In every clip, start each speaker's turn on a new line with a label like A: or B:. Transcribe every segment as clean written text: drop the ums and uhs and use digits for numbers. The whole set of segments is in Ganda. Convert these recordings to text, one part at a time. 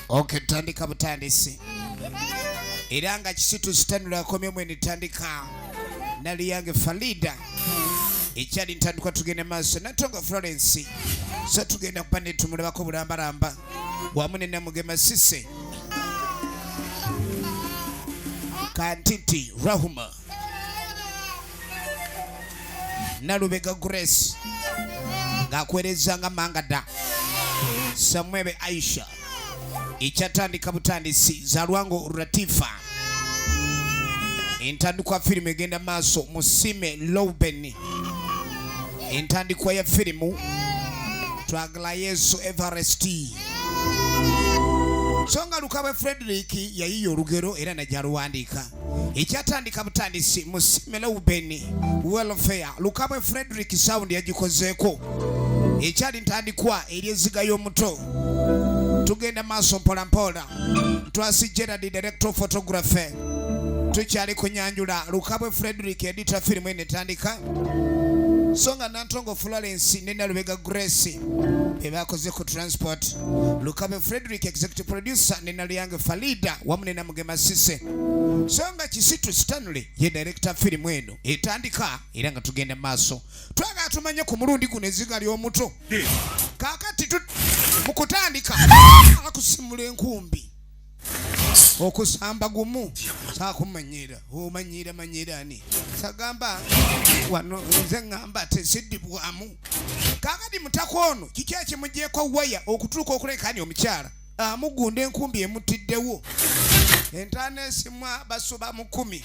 A: Okay, tandika butandisi. Iranga kisitu sitanula akomye mwene tandika. Nali yange Falida. Ichali ntandikwa tugende maso. Natonga Florence. So tugenda kupande tumulabako bulambalamba. Wamune namugema sise. Kantiti Rahuma. Nalubega Grace. Ngakwereza nga Mangada. Samwebe Aisha. Ichatandika butandisi za Lwango Ratifa. Intandikwa filmu egenda maso Musime Lowben. Intandikwa ya filmu Twagala Yesu Everest. Songa Lukabe Frederick yayiyo Lugero era najaruwandika. Ichatandika butandisi Musime Lowben welfare Lukabe Frederick sound yagikozeko. Ichali ntandikwa eryeziga y'omuto. Tugenda maso mpola mpola. Twasi Gerard director of photography. Tuchali kunyanjula Lukabe Frederick editor film ene tandika. Songa Nantongo Florence nena Lubega Grace ebakoze ku transport. Lukabe Frederick executive producer nena Lyange Falida wamune na mugema sise. Songa Kisitu Stanley ye director film eno etandika iranga tugenda maso. Twaga tumanye ku mulundi kuneziga lyomuto. Kakati mukutandika akusimula enkumbi okusamba gumu sakumanyira omanyira ani sagamba wano nze ngamba tesidibwamu kakati mutakono kikyache mujeko waya okutuuka okulekani omukyala amugunda enkumbi emutiddewo entane simwa basoba mu 10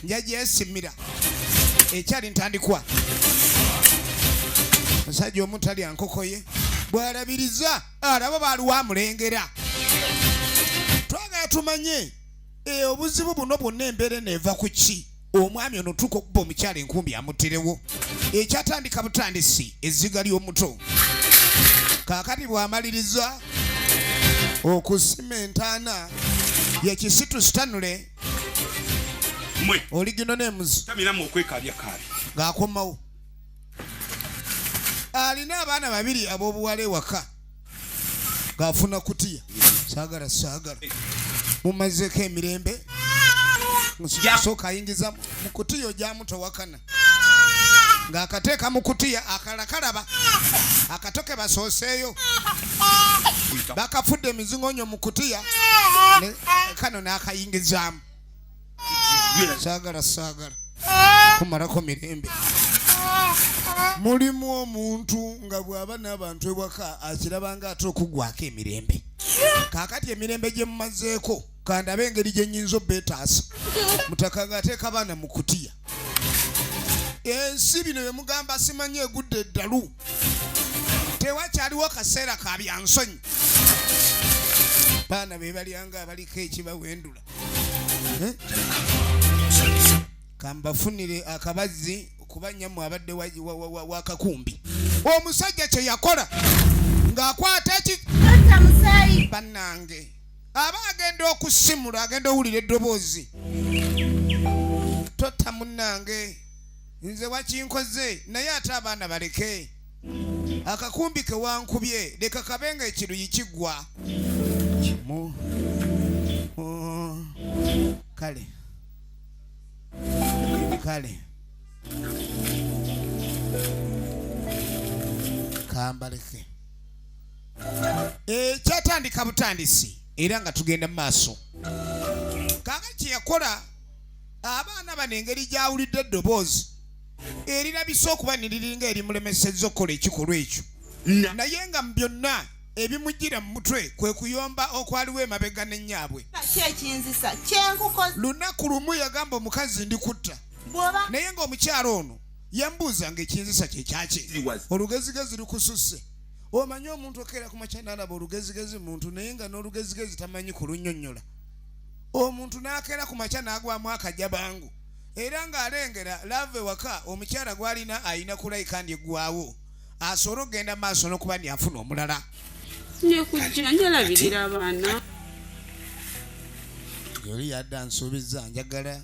A: njajesimira ekyali ntandikwa Musajja omutali ankokoye bwalabiriza alaba baluwa mulengera. Twagala tumanye obuzibu buno bwonna embeera neva ku ki omwami ono tuko okuba omukyala enkumbi amutirewo. Ekyatandika butandisi ezziga ly'omuto. Kaakati bw'amaliriza okusima entaana ye Kisitu Stanley mwe original names tamiramu okwekabya kabi ng'akomawo. Alina abaana babiri abobuwale waka gafuna kutiya sagala mumazeko emirembe soka ayingiza mukutiyo jamuto wakana ng'akateeka mukutiya akalakalaba akatoke basoseeyo bakafudde emizingonyo mukutiya kano n'akayingizamu sagala kumalako mirembe. Mulimu omuntu nga bwaba n'abantu ewaka akirabanga ate okugwako emirembe. Kaakati emirembe gye mumazeeko kandabe engeri gye nnyinza obbeetaasa mutaka ng'ateeka abaana mu kutiya. Ensi bino bye mugamba simanyi egudde eddalu. Tewakyaliwo kaseera ka byansonyi. Baana be balyanga abaliko ekibawendula. Kambafunire akabazzi kubanyamu abadde wakakumbi. Omusajja kye yakola ng'akwata musaayi bannange aba agenda okusimula agenda owulira eddoboozi. Totta munnange nze wakinkoze naye ate abaana baleke akakumbi ke wankubye leka kabenga ekiruyi kiggwa kale kambaleke kyatandika butandisi era nga tugenda mu maaso. Kaakati yakola abaana bano engeri gyawulidde eddoboozi erirabisa okuba niriringa erimulemesezza okukola ekikolwa ekyo naye nga mu byonna ebimujjira mu mutwe kwe kuyomba okwaliwo emabega n'ennyaabwe. Lunaku lumu yagamba omukazi ndikutta naye ng'omukyala ono yambuuza ng'ekinzisa kye kyaki olugezigezi lukususse. Omanyi omuntu okeera ku makya n'alaba olugezigezi muntu naye nga n'olugezigezi tamanyi kulunnyonnyola. Omuntu n'akeera ku makya n'agwamu akajabangu era ng'alengera lava ewaka omukyala gw'alina ayina kulayika ndyegwawo asobole okugenda maaso n'okuba ndyafuna omulala.
B: Nyekujja njalabirira abaana.
A: Yoli yadde ansuubiza njagala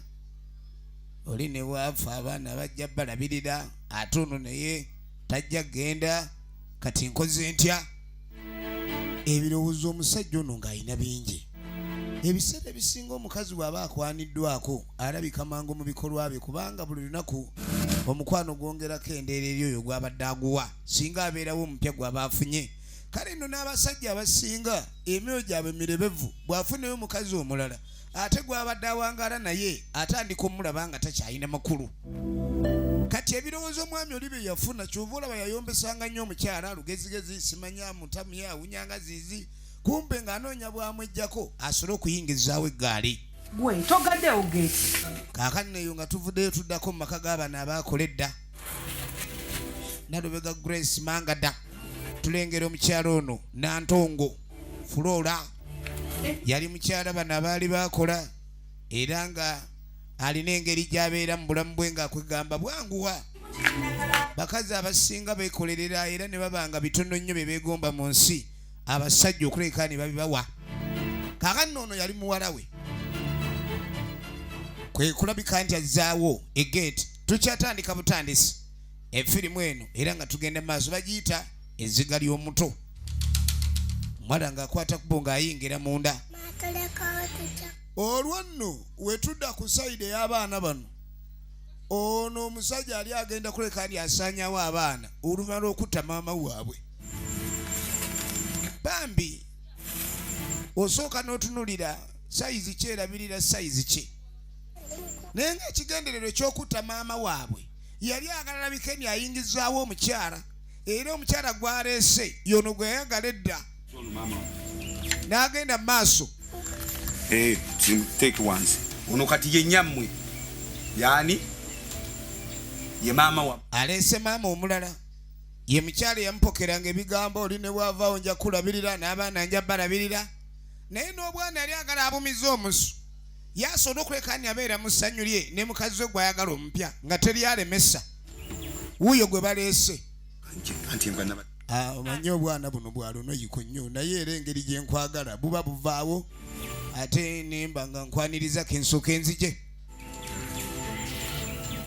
A: oli ne waafa abaana bajja balabirira ate ono naye tajja genda kati nkoze ntya ebirowoozo omusajja ono ng'alina bingi. Ebiseera ebisinga omukazi bw'aba akwaniddwako alabika mangu mu bikolwa bye kubanga buli lunaku omukwano gwongerako endeera eri oyo gw'abadde aguwa singa abeerawo omupya gw'aba afunye. Kale nno n'abasajja abasinga emyoyo gyabwe mirebevu bw'afunayo omukazi omulala ate gw'abadde awangaala naye atandika omulaba nga takyalina makulu. Kati ebirowoozo omwami oli bye yafuna kyova olaba yayombesanga nnyo omukyala lugezigezi simanya mutamu yawunyanga ziizi kumbe ng'anoonya bwamwejjako asobole okuyingizaawo eggaali.
C: Gwe togaddewo geeti.
A: Kaakati neyo nga tuvuddeyo tuddako mu maka g'abaana abaakola edda. Nalubega Grace Mangada tulengera omukyala ono Nantongo Flora yali mukyala bano abaali baakola era nga alina engeri gy'abeera mu bulamu bwe ng'akwegamba bwanguwa. Bakazi abasinga beekolerera era ne babanga bitono nnyo bye beegomba mu nsi abasajja okuleka ne babibawa. Kaakati ono yali muwala we kwe kulabika nti azzaawo egeeti. Tukyatandika butandisi efirimu eno era nga tugenda maaso bagiyita ezziga ly'omuto. Omwana ng'akwata kubo ng'ayingira munda. Olwo nno wetudda ku sayidi ey'abaana bano ono omusajja ali agenda kuleka ndi asaanyawo abaana olumala okutta maama waabwe. Bambi osooka n'otunulira sayizi ki erabirira sayizi ki naye ng'ekigendererwa eky'okutta maama waabwe yali agala bikeni ayingizaawo omukyala era omukyala gw'aleese yono gwe yayagala edda n'agenda mu maaso.
D: Take once. Ono kati ye nyammwe. Yani ye maama wa.
A: Aleese maama omulala. Ye mukyala yamupokeranga ebigambo oli ne bw'avaawo nja kulabirira n'abaana nja balabirira. Naye n'obwana yali agala abumiza omusu. Yasobola okuleka ni abeera mu ssanyu lye ne mukazi we gw'ayagala omupya nga teri alemesa. Wuuyo gwe baleese. Omanyi obwana buno bwalonoyiko nnyo naye era engeri gye nkwagala buba buvaawo ate nemba nga nkwaniriza kensooka enzije.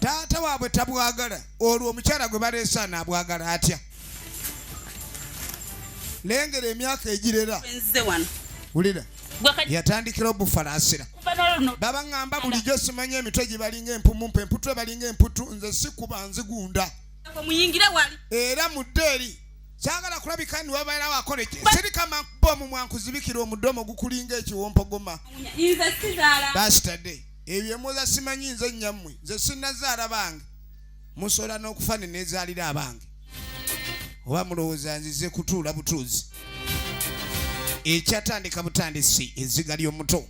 A: Taata waabwe tabwagala olwo omukyala gwe baleese anaabwagala atya. Lengera emyaka egirera wulira yatandikira obufalaasira. Baba ngamba bulijjo simanya emitwe gye balinga empumumpe emputwe balinga emputu nze sikuba nzigunda era mudde eri kyagala kulabika ni wabaera wakole siri kama bomu mwankuzibikira omudomo gukulinga ekiwompogoma. Bastade ebyo mwoza simanyi nze nyammwe nze sinnazaala bange musobola n'okufa ne neezaalira abange oba mulowooza nzize kutuula butuuzi. Ekyatandika butandisi ezziga ly'omuto.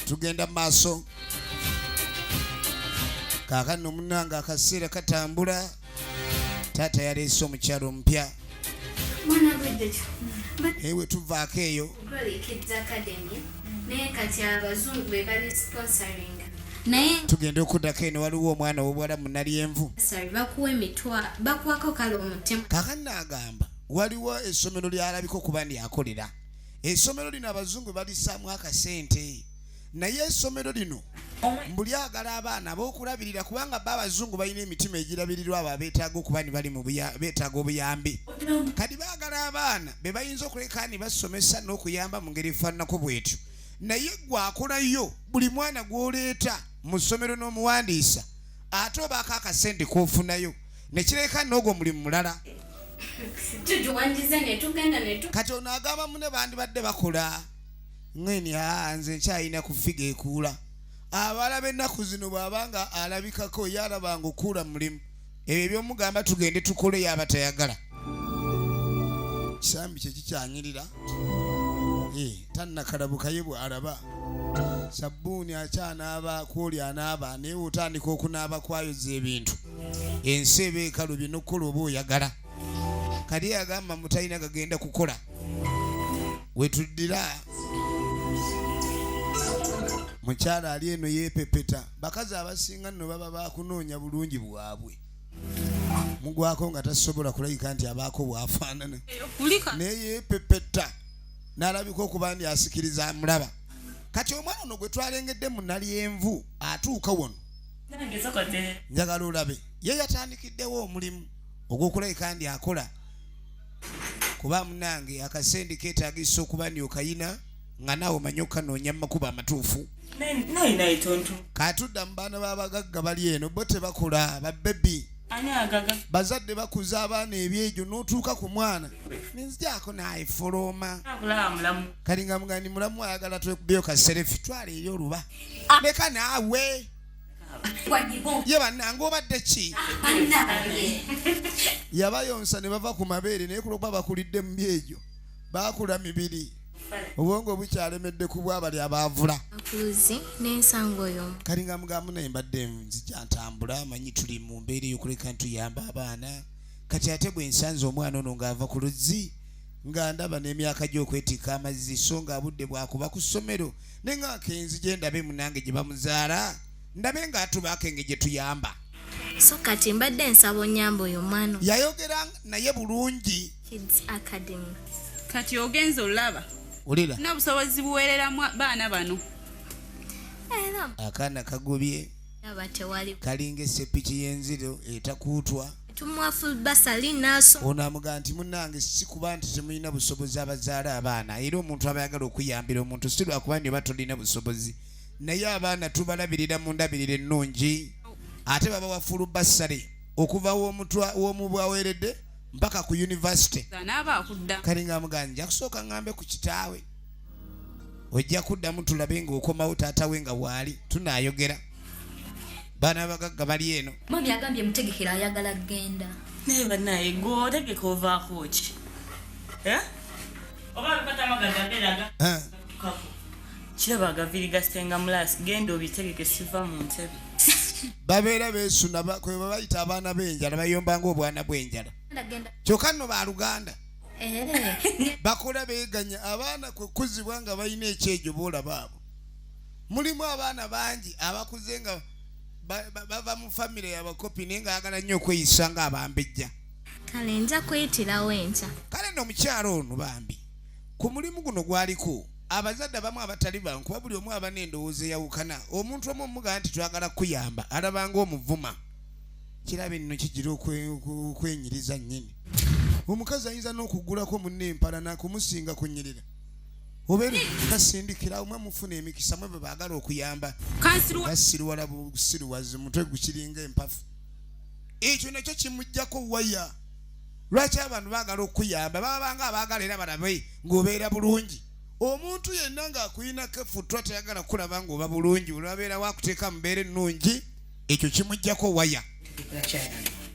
A: Tugenda mu maaso. Kaakano munnange akaseera katambula. Taata yaleese omukyalo omupya. Ewe tuvaako eyo. Tugenda okuddako eno waliwo omwana w'obuwala munnalyenvu. Kaakano n'agamba waliwo essomero ly'alabika okuba ndyakolera. Essomero lino abazungu balisaamu akasente naye essomero lino mbulyagala abaana ab'okulabirira kubanga bo abazungu balina emitima egirabirirwa abo abeetaaga okuba ni bali mu beetaaga obuyambi. Kati baagala abaana be bayinza okuleka ni basomesa n'okuyamba mu ngeri efaananako bwetyo. Naye gwe akolayo buli mwana gw'oleeta mu ssomero n'omuwandiisa ate obaako akasente k'ofunayo ne kireka n'ogwo mulimu mulala. Kati ono agamba munne bandibadde bakola ng'eni nze nkyalina ku figa ekuula. Abalaba ennaku zino bw'abanga alabikako ye alabanga okuula mulimu. Ebyo by'omugamba tugende tukole yaba tayagala. Kisambi kye kikyanyirira. Tannakalabuka ye bw'alaba. Sabbuuni akyanaaba kwoli anaaba naye otandika okunaaba kwayoza ebintu. Ensi eba ekalubye n'okukola oba oyagala. Kali yagamba mutalina gagenda kukola. Wetuddira mukyala ali eno yeepepeta. Bakazi abasinga nno baba bakunoonya bulungi bwabwe. Mugwako nga tasobola kulabika nti abaako bwafaanana. Naye yeepepeta n'alabika okuba ndi asikiriza amulaba. Kati omwana ono gwe twalengedde mu Nalyenvu atuuka wano. Njagala olabe ye yatandikiddewo omulimu ogw'okulabika ndi akola kuba munange akasendi keetagisa okuba ndyoka nga naawe omanyi okanoonya mu makubo amatuufu.
E: Nayi tonto.
A: Katudda mu baana b'abagagga bali eno bo tebakola babbebi.
E: Ani agaga?
A: Bazadde bakuza abaana ebyejo n'otuuka ku mwana nenzijako naayefuluma.
E: Akulaba mulamu.
A: Kalinga mugandi mulamu ayagala twekubeyo kaserefi twala eri oluba. Leka naawe. Ye bannange obadde ki? Yabayonsa ne bava ku mabeere naye kulokuba bakulidde mu byejo baakula mibiri. Obwongo bukyalemedde ku bwabali abaavula.
F: Akuluzi n'ensango y'omu.
A: Kalinga mugamu naye mbadde nzija ntambula manyi tuli mu mbeera y'okuleka ntuyamba abaana. Kati ate bwe nsanze omwana ono ng'ava ku luzzi nga ndaba n'emyaka gy'okwetika amazzi so nga budde bwakuba ku ssomero ne nga kenzi gye ndabe munange gye bamuzaala ndabe ng'atubaako engeri gye tuyamba.
F: So kati mbadde nsaba onnyamba oyo omwana.
A: Yayogera naye bulungi.
F: Kids Academy.
B: Kati ogenze olaba.
A: Olira.
B: Na busobozi buweereramu baana bano.
F: Era
A: akaana kagobye
F: aba tewali.
A: kalinga essepiki y'enziro etakuutwa.
F: Tumwafu basali naso.
A: Ono amugaa nti munnange si kuba nti temulina busobozi abazaala abaana era omuntu abayagala okuyambira omuntu si lwakuba nti oba tolina busobozi naye abaana tubalabirira mu ndabirira ennungi ate baba wafulu basale okuva w'omu bwaweeredde mpaka ku yunivasite.
B: N'aba akudda.
A: Kalinga amugaa nja kusooka ngambe ku kitaawe ojja kuddamu tulabe ng'okomawo taata we nga waali tunaayogera. Baana bagagga bali eno.
G: Mami agambye mutegekera ayagala genda.
E: Naye bannaye gwe otegeka ovaako ki? Oba bipata amagaga geraga? Tukako. Kiraba agaviri gasenga mulasi genda obitegeke siva mu ntebe.
A: Babeera beesuna kwe bayita abaana b'enjala bayomba ng'obwana bw'enjala. Kyokka nno ba Luganda. Bakola beeganya abaana kwe kuzibwa nga balina ekyejo boolaba abo. Mulimu abaana bangi abakuze nga bava mu famire y'abakopi naye ng'ayagala nnyo okweyisa ng'abambejja.
F: Kale nja kwetirawo enkya.
A: Kale nno omukyalo ono bambi ku mulimu guno gwaliko abazadde abamu abatali bangu kuba buli omu aba n'endowooza eyawukana. Omuntu omu omugaa nti twagala kuyamba alaba ng'omuvuma. Kiraba nno kigira okwenyiriza nnyini. Omukazi ayinza n'okugulako munne empala nakumusinga kunyirira. Obeera kasindikira omwe mufuna emikisa mwe baagala okuyamba. Kasiruwala busiruwazi mutwe gukiringa empafu. Ekyo nakyo kimuggyako waya. Lwaki abantu baagala okuyamba babanga abaagala era balabe ng'obeera bulungi. Omuntu yenna ng'akuyinako effutwa tayagala kulaba ng'oba bulungi olwabeera waakuteeka mu mbeera ennungi ekyo kimuggyako waya.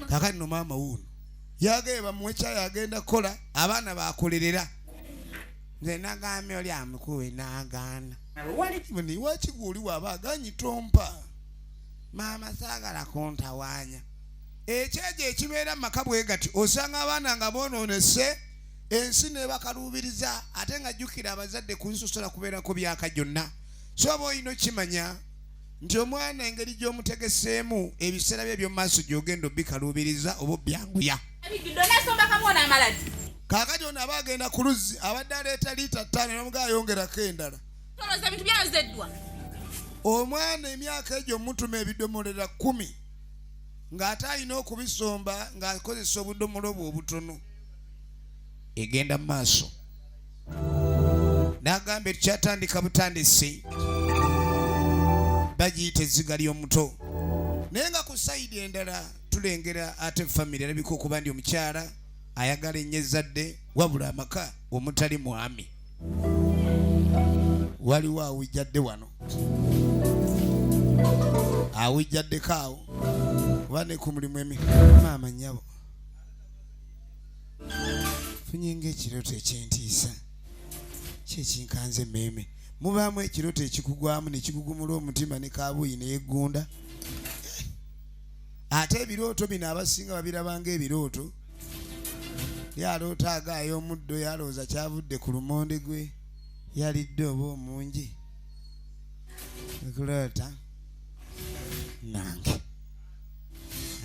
A: Kakati no maama wuuno yagee bamuwe kyayi agenda kukola abaana bakolerera. Nze nagambye oli amukuwe n'agaana. Ni waki gw'oli waaba aganyi tompa? Maama saagala kuntawaanya. Ekyejo ekibeera mu maka bwe gati osanga abaana nga boonoonese ensi n'ebakaluubiriza ate nga jjukira abazadde kunsosola kubeerako byaka gyonna. So oba olina okimanya nti omwana engeri gy'omutegeseemu ebiseera bye eby'omu maaso gy'ogenda obbikaluubiriza oba obbyanguya. Kaakati ono aba agenda ku luzzi abadde aleeta liita 5 n'omugaa ayongerako endala. Omwana emyaka egyo mutuma ebidomolera 10 ng'ate alina okubisomba ng'akozesa obudomolo bwe obutono. Egenda mu maaso. N'agamba tukyatandika butandisi bagiyita ezziga ly'omuto. Naye nga ku sayidi endala tulengera ate famire erabika okuba ndi omukyala ayagala ennyo ezzadde wabula amaka omutali mwami. Waliwo awijjadde wano. Awijjaddeko awo kuba ne ku mulimu maama nnyabo. Funye ng'ekirooto eky'entiisa kyekinkanze emmeeme. Mubaamu ekirooto ekikugwamu ne kikugumula omutima ne kaabuuyi ne yeggunda. Ate ebirooto bino abasinga babirabanga ebirooto. Yaloota agaayo omuddo yalowooza kyavudde ku lumonde gwe yalidde oba omungi. Okuloota nange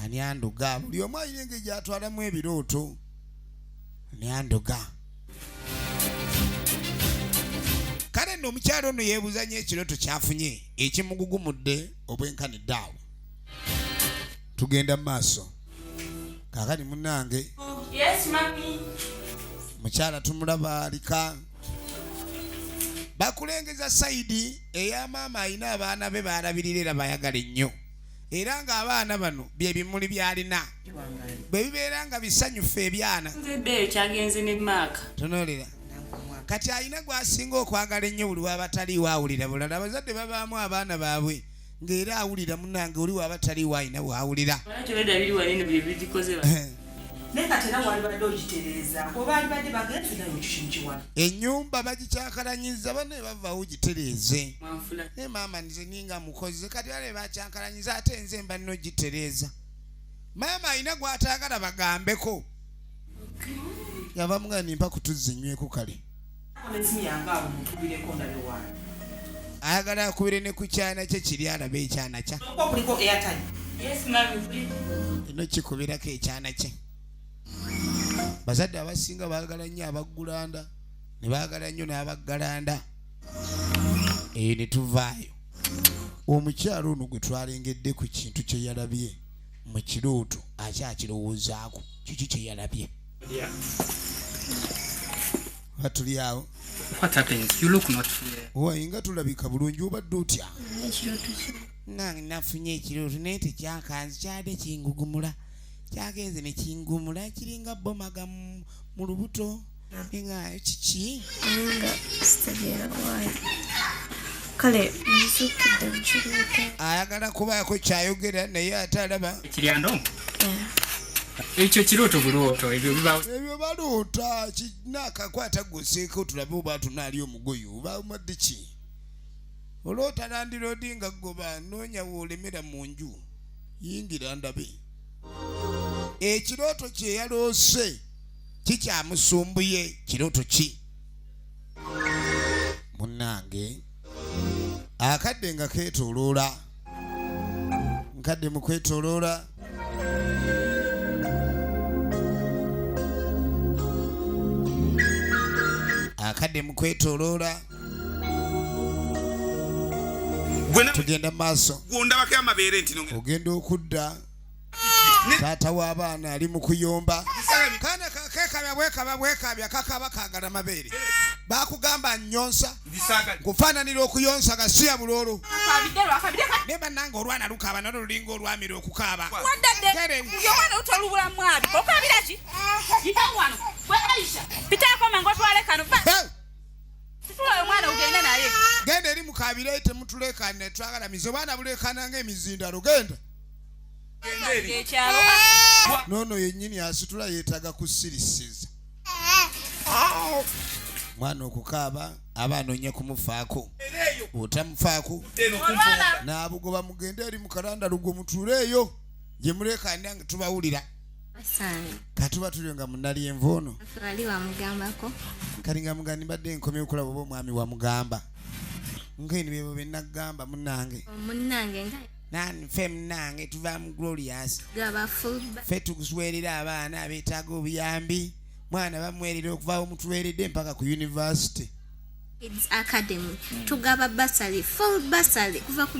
A: ani anduga buli omu alina engeri gy'atwalamu ebirooto. Ani anduga. Kale nno omukyalo ono yeebuuza nnyo ekirooto kyafunye ekimugugumudde obwenkanidde awo. Tugenda mu maaso. Kaakati munnange.
E: Yes, mami.
A: omukyala tumulaba alika bakulengeza saidi eya maama alina abaana be balabirira era bayagala ennyo era ng'abaana bano bye bimuli byalina bwe bibeera nga bisanyufu ebyana
E: nzeddeyo kyagenze ne maaka
A: tunoolera kati alina gwasinga okwagala ennyo buli wabataliiwo awulira bulala abazadde babaamu abaana baabwe ng'era awulira munnange oli wabataliiwo alina bw'awulira
E: kyobedda biri wanene bye bidikoze
C: naye kati era wali badde ogitereeza oba ali badde bagenze nayo kikinkiwala
A: ennyumba bagikyakalanyiza bane bavaawo gitereeze
E: manfula
A: ne maama nze ninga mukozi kati bale bakyakalanyiza ate nze mba nno gitereeza maama alina gw'ataagala bagambeko yavamuga nimpa kutuzza nyweko kale
C: esimu yange awo mutubireko ndabe wange
A: ayagala akubire ne ku kyana kye kiri alaba ekyana kya
C: oko kuliko airtime
E: yes mami
A: ino kikubirako ekyana kye bazadde abasinga baagala nnyo abaggulanda ne baagala nnyo n'abaggalanda eyo ne tuvaayo omukyalo ono gwe twalengedde ku kintu kye yalabye mu kirooto akyakirowoozaako kiki kye yalabye batuli awo
H: What happens? You look not clear.
A: wayinga tulabika bulungi obadde otya nange nafunye ekirooto naye tekyakanzi kyadde kingugumula kyagenze ne kingumula kiringa bomaga mu lubuto nga kiki
F: nga sitegeera waayo kale nzukidde mu kirooto
A: ayagala kubaako kyayogera naye ate alaba
H: Kiriando? Ekyo kirooto bulooto ebyo bibawo.
A: ebyo baloota kinakakwata gweseeko tulabe oba tunaali omugoyi oba omadde ki oloota landiroodi nga goba noonya woolemera mu nju yingira ndabe ekirooto kye yaloose kikyamusumbuye kirooto ki munnange akadde nga keetooloola nkadde mu kwetooloola akadde mu kwetooloola tugenda mu maaso
D: Gundabako amabeere nti
A: ogenda okudda taata w'abaana ali mu kuyomba kaana kakekabya bwekabya kakaba kaagala mabeere bakugamba nnyonsa kufaananira okuyonsa gasiya buloolo ne bannanga olwana lukaaba nalwo lulinga olwamira okukaaba
B: yomwana utolubula mwabi okabira ki yitawano bwe Aisha pitako mango twale kanu situla omwana ugenda naye
A: genda eri mukabira temutulekane twagala mize obwana bulekana ng'emizindalo genda
B: ekyalo
A: noono yennyini asitula yeetaga kusirisiza mwana okukaaba aba anoonya kumufaako otamufaako n'abugoba mugende eri mukalanda lugo mutuuleeyo gye mulekane nga tubawulira
F: basange
A: katuba tulio nga munali envoono
F: wali wamugambako
A: kali nga mugandi mbadde nkomye okulaba oba omwami wamugamba ngaeni bebo benagamba munnange
F: munnange nga
A: nani ffe munnange tuva mu glorious
F: gabafuba
A: ffe tukuswerera abaana abeetaaga obuyambi mwana bamwerera okuvaawo mutuweredde mpaka ku university
F: Kids Academy tugaba basali full basali kuva ku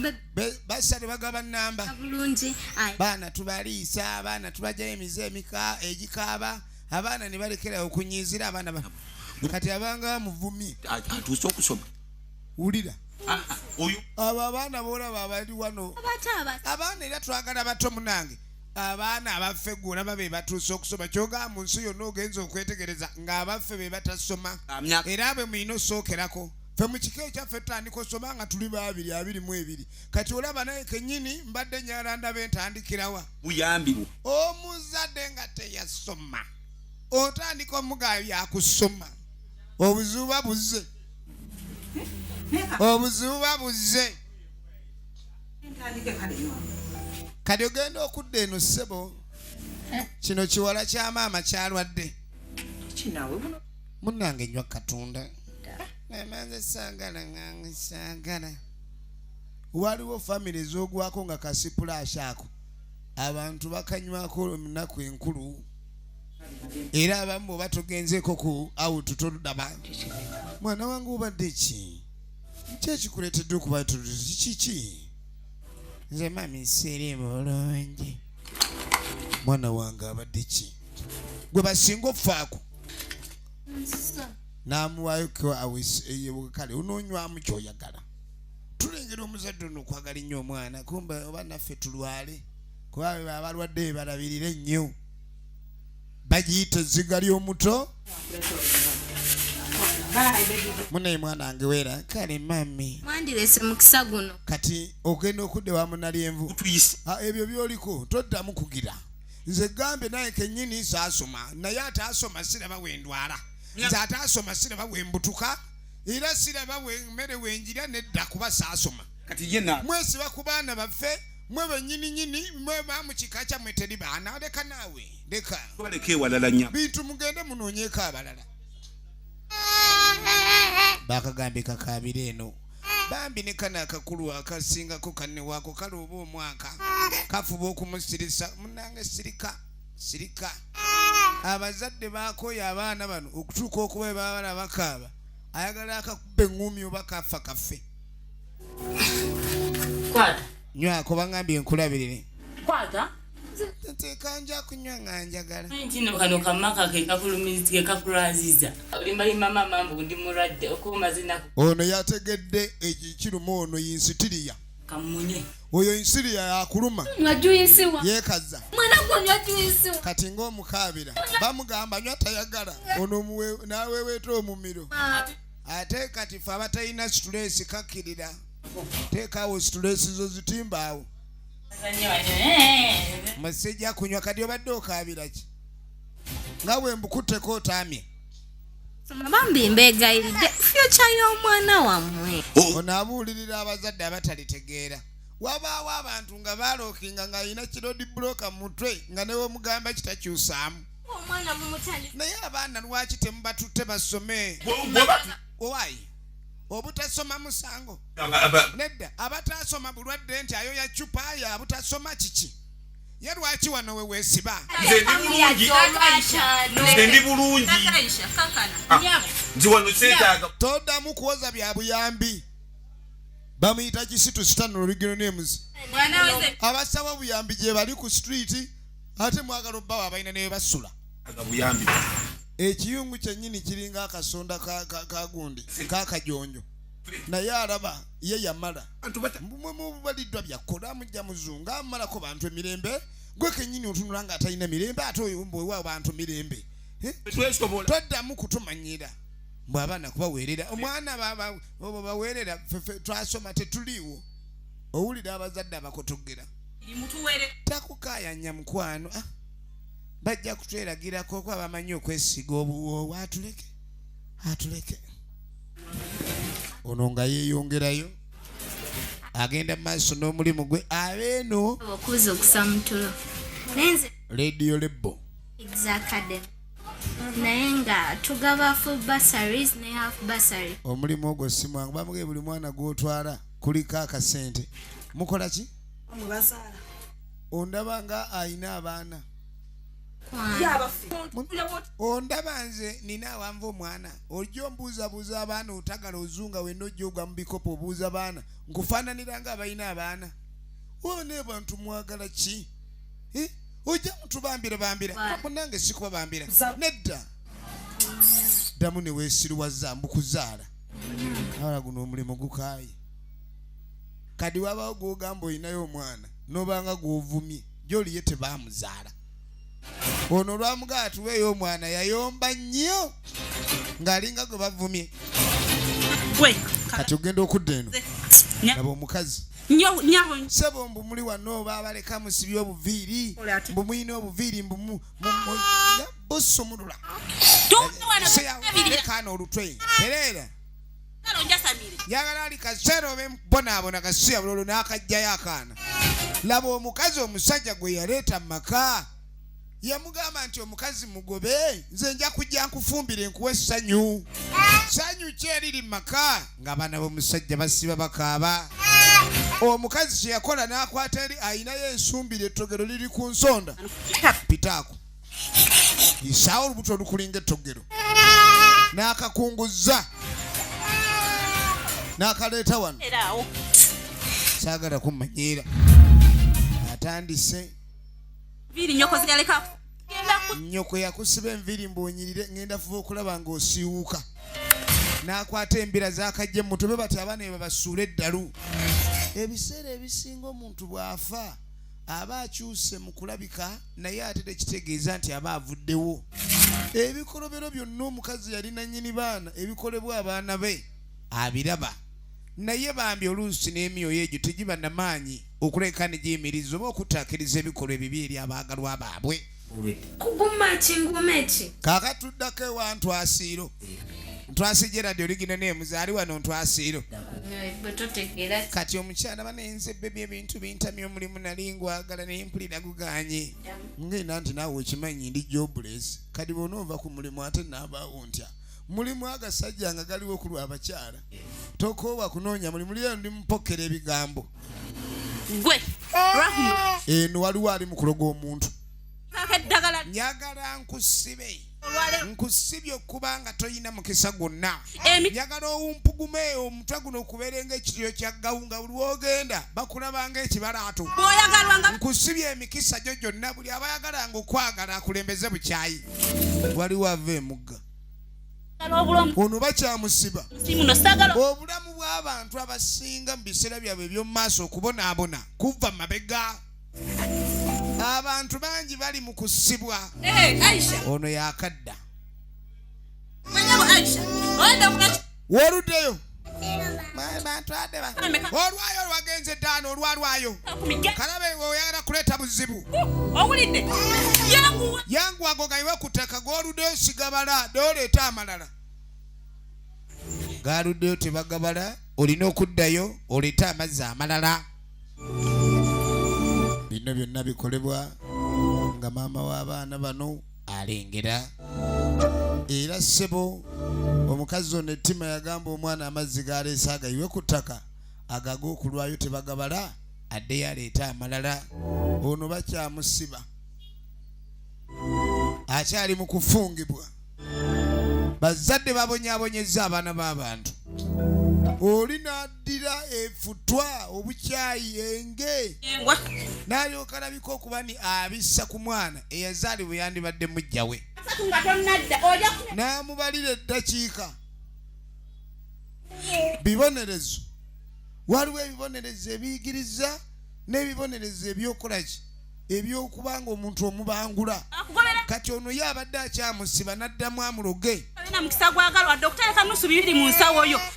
A: basale bagaba namba
F: bulungi
A: baana tubaliisa abaana tubajjayo emize egikaaba abaana ne balekera okunyiizira abaana bano kati abanga muvumi
D: atuuse okusoma
A: wulira
D: oyo
A: abo abaana boolaba abali wano abaana era twagala bato munange abaana abaffe gwolaba be batuuse okusoma kyogamba mu nsi yonna ogenza okwetegereza ng'abaffe be batasoma era bwe mulina osookerako ffe mu kiko ekyaffe tutandika osoma nga tuli babiri kati olaba naye kennyini mbadde nyalanda bentandikirawa
D: buyambi
A: omuzadde nga teyasoma otandika omugaa byakusoma obuzibu babuzze kati ogenda okudda eno ssebo kino kiwala kya maama kyalwadde munnange nywa katunda emanze saagala ngange saagala waliwo famire ez'ogwako nga kasipulaasi ako abantu bakanywako omunaku enkulu era abamu bwe batogenzeeko ku awutu toludaba mwana wange obadde ki kyekikuleetedde okuba kiki nze mami nseere bulungi mwana wange abadde ki gwe basinga okufaako namuwayo ko awese kale unonywamu kyoyagala tulengera omuzadde ono okwagala nnyo omwana kumbe oba naffe tulwale kuba abalwadde balabirire nnyo bagiyita ezziga ly'omuto munaye mwana wange weera kale mami
F: mwandirese mukisa guno
A: kati ogenda okudde wa munalyenvu ebyo byoliko toddamu kugira nze gambe naye kennyini saasoma naye ataasoma siraba wendwala nze ataasoma siraba wembutuka era siraba mmere wenjira nedda kuba saasoma
D: kati yena
A: mwesiba ku baana baffe mwe bennyini mwe bamukika kyammwe teri baana leka naawe leka
D: baleka ewalala nnyo
A: bintu mugende munoonyeeko abalala bakagambe kakabire eno bambi ne kana akakulu akasingako kanne waako kale oba omwaka kafuba okumusirisa munange sirika abazadde bakoya abaana bano okutuuka okuba ebabala bakaaba ayagala akakubba eŋŋumi oba kafa kaffe nywako bangambye enkulabirire nteeka nja kunywa nga njagala
E: kino kano kamaka kekulwaziza olimbalima mama mbu ndi mulwadde okumazinako
A: ono yategedde ekiruma ono yinsitiriya
E: kamunye
A: oyo insiriya yakuluma yeekaza kati ng'omukaabira bamugamba nywa tayagala ono n'aweweeta omumiro ate kati fe abatalina situlesi kakkirira teekaawo situlesi zo zitimbaawo musijja kunywa kati obadde okaabira ki nga bwe mbukutteko otaamye
F: bambi mbeegayiridde fyuca y'omwana wammwe
A: ono abuulirira abazadde abatalitegeera wabaawo abantu nga balookinga ng'alina kirodi buloka mu mutwe nga ne wemugamba kitakyusaamu naye abaana lwaki temubatutte basome owaayi obutasoma musango nedda abatasoma bulwadde nti ayo ya cupa ya butasoma kiki ye lwaki wano we weesiba
D: nze ndi bulungi nzi wano seetaaga
A: toddamu kuwoza bya buyambi bamuyita kisitu sitano olugero nemuzi abasawo buyambi gye bali ku street ate mwagala obbawo abalina ne basula
D: buyambi
A: ekiyungu kyennyini kiringa akasonda kagundi kakajonjo naye alaba ye yamala mwe mubaliddwa byakkola mujja muzunga amalako bantu emirembe gwe kennyini otunula nga atalina mirembe ate oyo mbwewa bantu mirembe toddamu kutumanyira mbwe abaana kubaweerera omwana baweerera twasoma tetuliiwo owulira abazadde abakotogera takukayanya mukwano bajja kutweragirako ko abamanyi okwesiga obuwoowo atuleke ono nga yeeyongerayo agenda mu maaso n'omulimu gwe abeeno
F: okuza okusamutulo
A: radio lebo
F: Academy naye nga tugaba full bursaries ne half bursary
A: omulimu ogwo simwangu bamugee buli mwana gw'otwala kuliko akasente mukola ki
C: omubazaala
A: ondaba nga ayina abaana ondaba nze nina awanva omwana ojja ombuuzabuuza abaana otagala ozunga wenna ojja ogwa mu bikopo obuuza abaana nkufaananira nga abalina abaana one bantu mwagala ki ojja mutubambira munange sikubabambira nedda ddamu ne weesirwaza mbukuzaala awala guno omulimu gukaaye kadi wabawo gwogamba olinayo omwana nobanga gwovumye gyoliye tebaamuzaala ono olwamugaa tuweeyo omwana yayomba nnyo ng'alinga gwe bavumye kati ogenda okudda eno laba omukazi sebo mbu muli wano oba abaleka musibye obuviiri mbu muyina obuviiri mbu busumulula lekaana olutwe tereera yagala ali kaseera obe bonaabona kasiya bulolo n'akajjayo akaana laba omukazi omusajja gwe yaleeta mu maka yamugamba nti omukazi mugobe nze nja kujja nkufumbire nkuwa essanyu ssanyu ki eriri mu maka nga baana b'omusajja basiba bakaaba omukazi kye yakola n'akwata eri ayinayo ensumbire ettogero liri ku nsonda pitaako isaawo olubuto olukulinga ettogero n'akakunguza n'akaleeta wano saagala kumanyiira atandise
B: viri nyoko zigaleka genda
A: Nnyoko yakusiba enviri mbonyirire ngenda fuba okulaba ng'osiiwuka. N'akwata embira z'akajje mutobe bati abaana babasuula eddalu. Ebiseera ebisinga omuntu bw'afa aba akyuse mu kulabika naye ate tekitegeeza nti aba avuddewo. Ebikolobero byonna omukazi yalina nnyini baana ebikolebwa abaana be abiraba. Naye bambi oluusi n'emyoyo egyo tegiba na maanyi okuleka ne giyimiriza oba okutaakiriza ebikolwa ebibi eri abaagalwa baabwe.
F: Kuguma kingumeki.
A: Kaaka tuddako ewa Ntwasiiro. Ntwasijera ddyo oligino n'emuzaali wano Ntwasiiro. Kati omukyala banenze bbebi ebintu bintamya omulimu nali ngwagala naye mpulira guganye. Ngenda nti naawe okimanyi ndi jobless. Kati bw'onoova ku mulimu ate naabaawo ntya. Mulimu agasajja nga galiwo ku lw'abakyala. Tokoowa kunoonya mulimu lero ndi mupokera ebigambo.
B: Gwe Rahma.
A: Eno waliwo ali mu kuloga omuntu.
B: Akaddagala.
A: Njagala nkusibe. Nkusibye okuba nga toyina mukisa gwonna. Njagala owumpugume omutwe guno okubeera ng'ekitiyo kya gawunga buli w'ogenda bakulaba ng'ekibalaato. Nkusibye emikisa gyo gyonna buli abayagalanga okwagala akulembeze bukyayi. Waliwo ava emugga. Ono bakyamusiba. Obulamu bw'abantu abasinga mu biseera byabwe eby'omu maaso okubonaabona kuva mabega. Abantu bangi bali mu kusibwa. Ono yakadda. Woluddeyo. Olwayo olwagenze ttaano olwalwayo. Kalabe oyagala kuleeta buzibu.
B: Owulidde?
A: Yangu agogayiwe ku ttaka gw'oluddeyo sigabala dooleeta amalala. Gaaluddeyo tebagabala olina okuddayo oleeta amazzi amalala. Bino byonna bikolebwa nga maama w'abaana bano alengera. Era ssebo omukazi ono ettima yagamba omwana amazzi g'aleese agayiwe ku ttaka agaga okulwayo tebagabala addeyo aleeta amalala. Ono bakyamusiba akyali mu kufungibwa. Bazadde babonyaabonyezza abaana b'abantu. Oli n'addira efutwa obukyayi enge n'alyoka alabika okuba ni abissa ku mwana eyazaalibwa yandibadde mujja we. N'amubalira eddakiika. Bibonerezo. Waliwo ebibonerezo ebiyigiriza n'ebibonerezo ebyokolaki ebyokuba nga omuntu omubangula. Kati ono ye abadde akyamusiba n'addamu amuloge.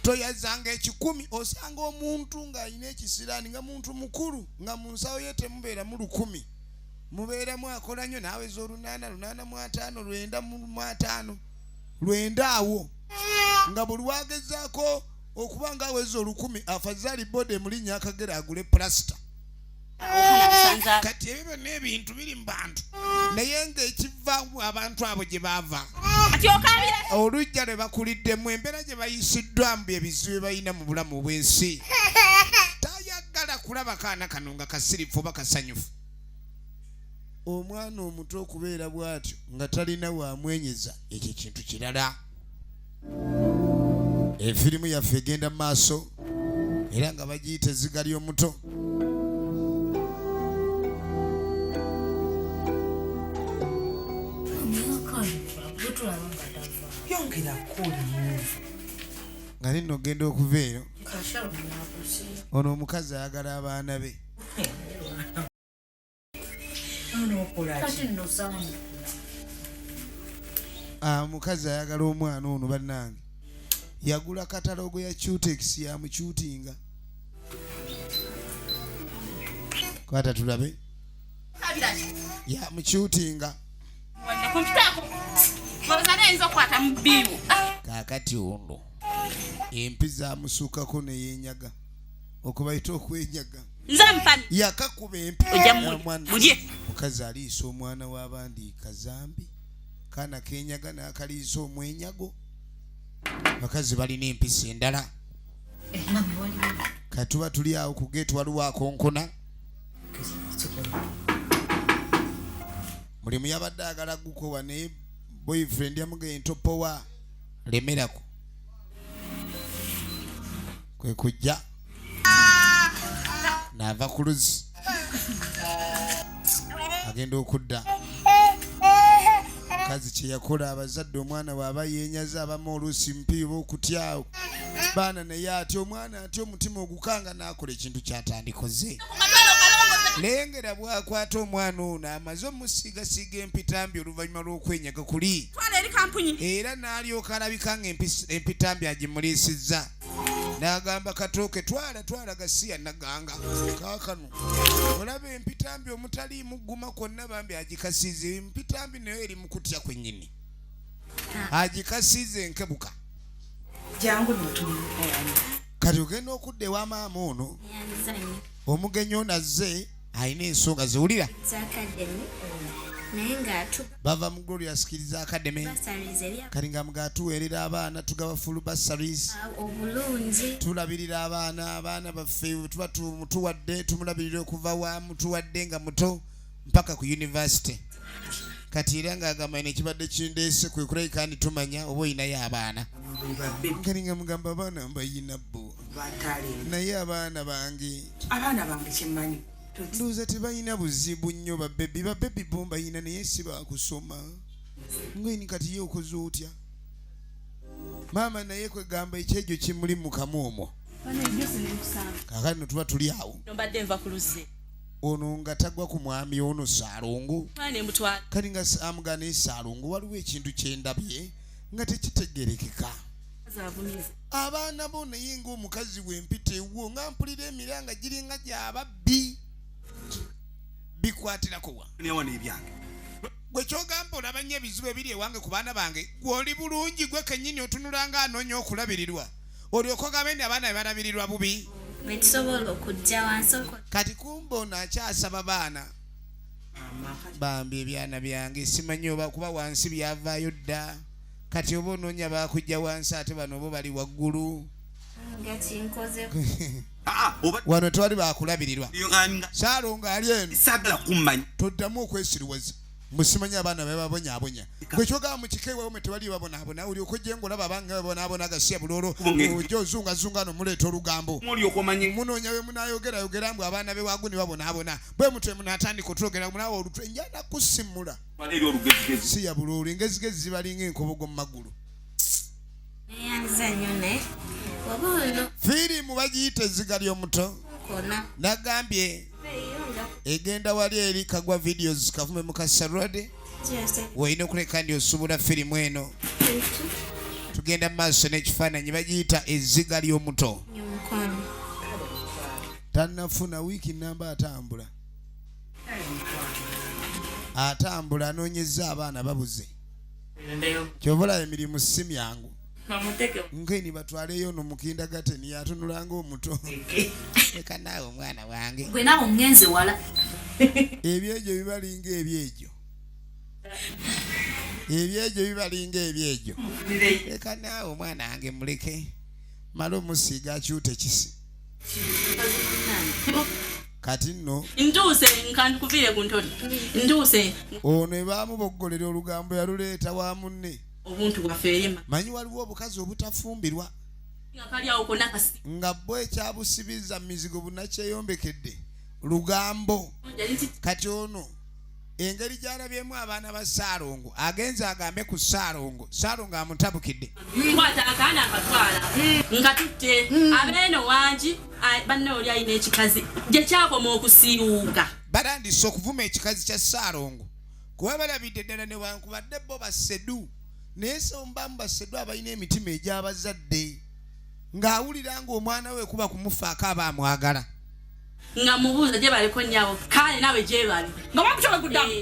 A: Toyazanga ekikumi osanga omuntu ng'alina ekisiraani nga muntu mukulu nga mu nsawo ye temubeeramu 100. Mubeeramu akola nnyo n'aweza 8, 9 awo nga buli wagezaako okuba ng'aweza 1000 afazaali bode mu linnya akagera agule pulasita. Kati ebyo n'ebintu biri mu bantu naye ng'ekiva abantu abo gye baava olujja lwe bakuliddemu embeera gye bayisiddwamu byebizibu bye balina mu bulamu bw'ensi. Tayagala kulaba kaana kano nga kasirifu oba kasanyufu. Omwana omuto okubeera bw'atyo nga talina wamwenyeza ekyo kintu kirala. Efirimu yaffe egenda mu maaso era nga bagiyita ezziga ly'omuto. Nga nino ogenda okuva eyo ono omukazi ayagala abaana be. Omukazi ayagala omwana ono bannange yagula katalogo ya Cutex yamukyutinga. Kwata tulabe yamukyutinga. Kaakati ono empi zaamusuukako ne yeenyaga okubayita okwenyaga. Yakakuba empi mukazi aliisa omwana w'abandi kazambi kaana keenyaga n'akaliisa omwenyago. Bakazi balina empisi endala. Katuba tuli awo ku geeti waliwo akonkona. Mulimu yabadde agala gukowa naye boyfriend yamugenda ntopowa lemerako. Kwe kujja n'ava ku luzzi agenda okudda. Omukazi kye yakola abazadde omwana bw'aba yenyaza abamu oluusi mpiiba okutya baana naye ati omwana ati omutima ogukanga n'akola ekintu kyatandikoze. Lengera bw'akwata omwana ono amaze omusiigasiiga empitambi oluvannyuma lw'okwenyaga kuli era n'alyoka alabika nga empitambi agimuliisizza n'agamba Katooke twala gasiya naganga kaakano olaba empitambi omutaliimu gguma kwonna bambi agikasiize empitambi nayo eri mu kutya kwennyini agikasiize enkebuka
C: jangu n'otumira
A: kati ogenda okudda ewa maama ono omugenyi ono azze alina ensonga ziwulira bava mu Glorious Kids Academy kati nga mugatuweerera abaana tugaba full bursaries tulabirira abaana baffe tuba tuwadde tumulabirira okuva wa mutuwadde nga muto mpaka ku university kati era ng'agamba nekibadde kindeese kwe kulabika kandi tumanya oba oyinayo abaana kati nga mugamba abaana mbayina bo naye abaana bange
C: kyemmanyi
A: nduuza tebalina buzibu nnyo babebi bo mbayina naye si bakusoma ngweni kati ye okoze otya maama naye kwegamba ekyegyo kimuli mu kamu omwo kakati no tuba tuli awo ono nga tagwa ku mwami ono Saalongo kati nga amugana Saalongo waliwo ekintu kyendabye nga tekitegerekeka abaana bo naye ng'omukazi w'empita ewo nga mpulira emiranga giringa gy'ababbi bikwatirako wa gwe kyogamba olaba nnyo ebizibu ebiri ewange ku baana bange gw'oli bulungi gwe kennyini otunulanga anoonya okulabirirwa olyoka ogambe nti abaana be balabirirwa bubi kati kumba ono akyasaba baana bambi ebyana byange simanyi oba kuba wansi byavaayo dda kati oba onoonya bakujja wansi ate bano bo bali waggulu wano tewali bakulabirirwa Saalongo ali eno toddamu okwesiriwaza musimanyi abaana bebabonyabonya gwe kyogamba mu kika ewawe tewali babonaabona olyoka ojje ng'olaba abanga babonaabona agasiya buloolo ojja ozungazunga no muleeta olugambo munoonya we munayogera mbu abaana be waagu ne babonaabona bwe mutwe munaatandika otwogera munawe olutwe njana kusimula si ya buloolo engezigezi zibalinga enkobogo mu magulu firimu bagiyita ezziga ly'omuto nagambye egenda wali eri Kagwa Videos Kavume Mukasa Road woyina okuleka ndi osubula firimu eno tugenda mu maaso n'ekifaananyi bagiyita ezziga ly'omuto tannafuna wiiki namba atambula anoonyeza abaana babuze kyobula emirimu si myangu ngeni batwaleyo no mukindagatteni yatunulanga omuto leka naawe omwana wange
G: gwe naawe ngenze wala
A: ebyejo bibalinga ebyejo leka naawe omwana wange muleke mala omusiiga akyuta ekisi kati nno
E: ntuuse nkandikuvire ku ntoli ntuuse
A: ono ebamuboggolera olugambo yaluleeta wa munne
E: obuntu bwaffe
A: manyi waliwo obukazi obutafumbirwa nga bwe ekyabusibiza mizigo bunakyeyombekedde lugambo kati ono engeri gy'alabyemu abaana ba Saalongo agenza agambe ku Saalongo amutabukidde
E: nkwata akaana akatwala nga tutte abeeno wangi banne oli alina ekikazi gye kyakoma okusiiwuuka
A: batandise okuvuma ekikazi kya Saalongo kuba balabidde ddala newankubadde bo basedu naye sombamu basedu abalina emitima egy'abazadde ng'awulira ng'omwana we kuba kumufaako aba amwagala
E: nga mubuuza gye baliko nnyabo kale nawe gye bali nga bakucoba kuddamu